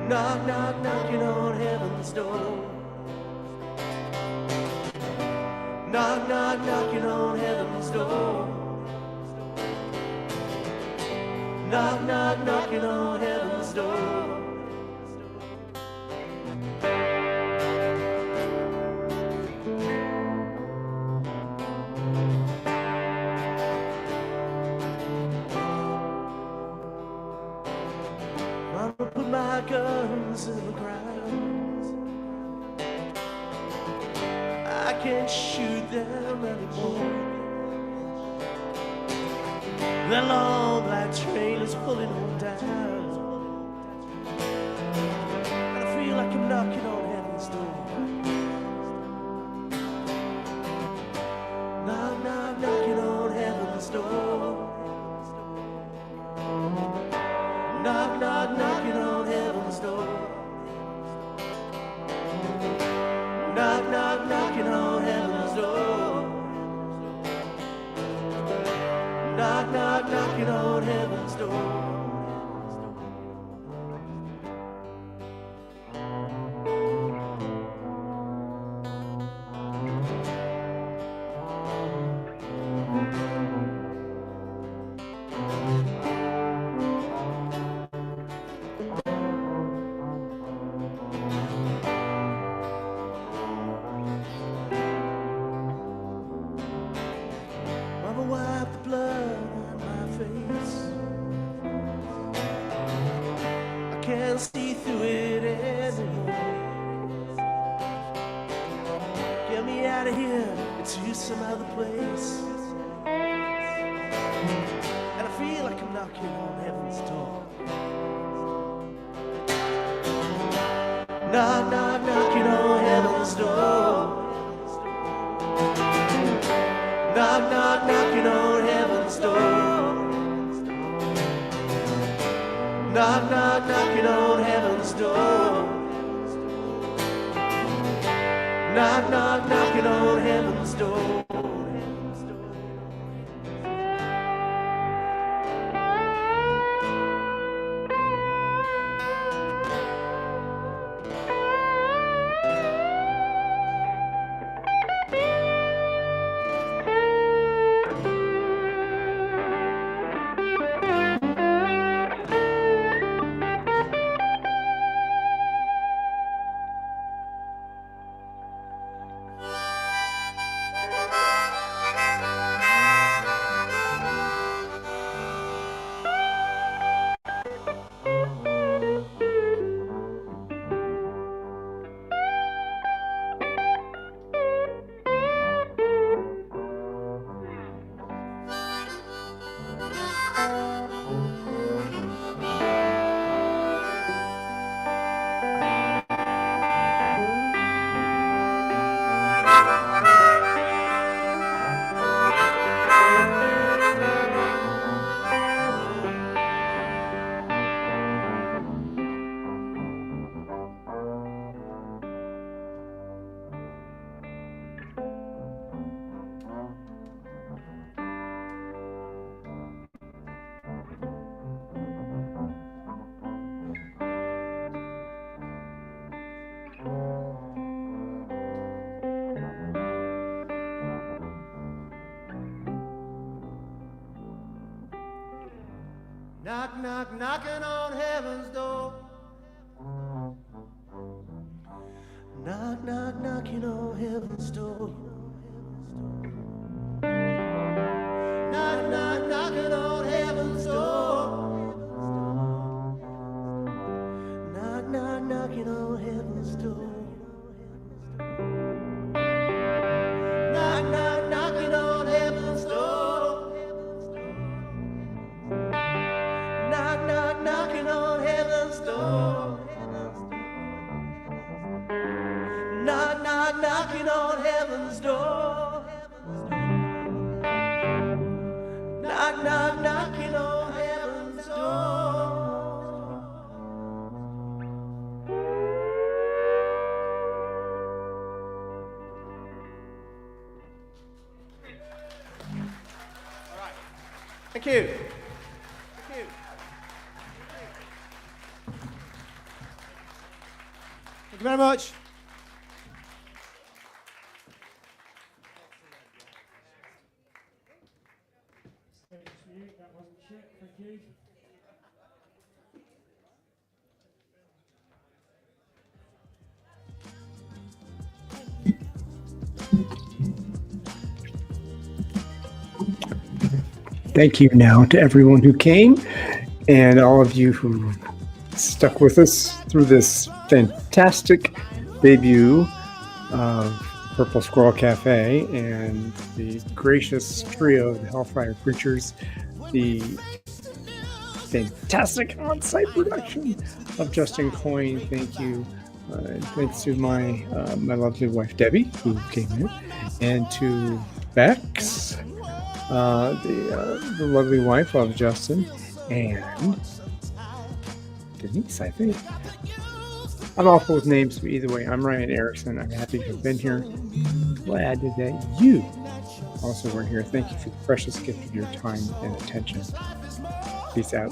Knock, knock, knocking on heaven's door. Knock, knock, knocking on heaven's door. Knock, knock, knocking on heaven's door. Mama, put my guns in the ground. I can't shoot them anymore. That long black train is pulling them down. And I feel like I'm knocking on heaven's door. Knock, knock, knocking on heaven's door. Knock, knock, knocking on heaven's door. Knock, knock, knocking on heaven's door. Knock, knock, knocking on heaven's door. Mama, wipe the blood on my face. I can't see through it anymore. Get me out of here into some other place. And I feel like I'm knocking on heaven's door. Knock, knock, knocking on heaven's door. Knock, knock, knocking on heaven's door. Knock, knock, knocking on heaven's door. Knock, knock, knocking on heaven's door. Knock, knock, knocking on heaven's door. Knock, knock, knocking on heaven's door. Knock, knock, knocking on heaven's door. Knock, knock, knocking on heaven's door. Knock, knock, knocking on heaven's door. Knock, knock, knocking on heaven's door. knocking on heaven's door. Knock, knock, knocking on heaven's door. Thank you. Thank you. Thank you very much. Thanks for you. That wasn't shit. Thank you. Thank you now to everyone who came and all of you who stuck with us through this fantastic debut of Purple Squirrel Cafe and the gracious trio of the Hellfire Preachers, the fantastic on-site production of Justin Coyne. Thank you. Thanks to my lovely wife Debbie who came in, and to Bex, the lovely wife of Justin, and Denise, I think. I'm awful with names, but either way, I'm Ryan Erickson. I'm happy to have been here. Glad that you also were here. Thank you for the precious gift of your time and attention. Peace out.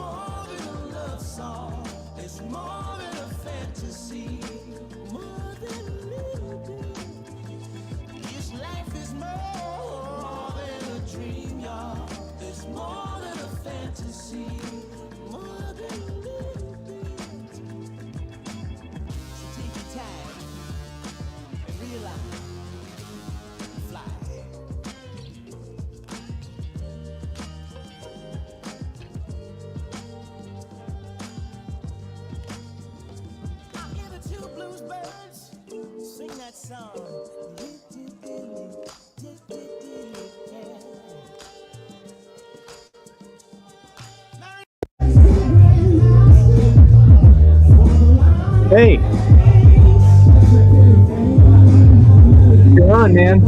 Hey, you're on, man.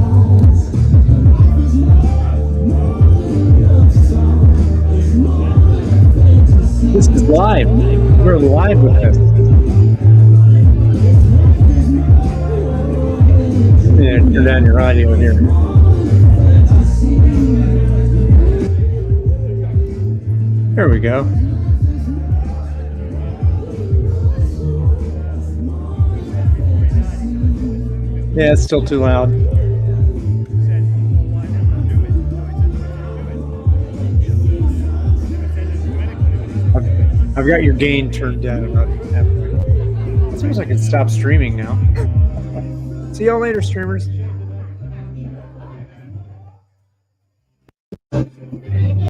This is live. We're live with this. Yeah, turn down your audio here. There we go. Yeah, it's still too loud. I've got your gain turned down about halfway. It seems like I can stop streaming now. See y'all later, streamers.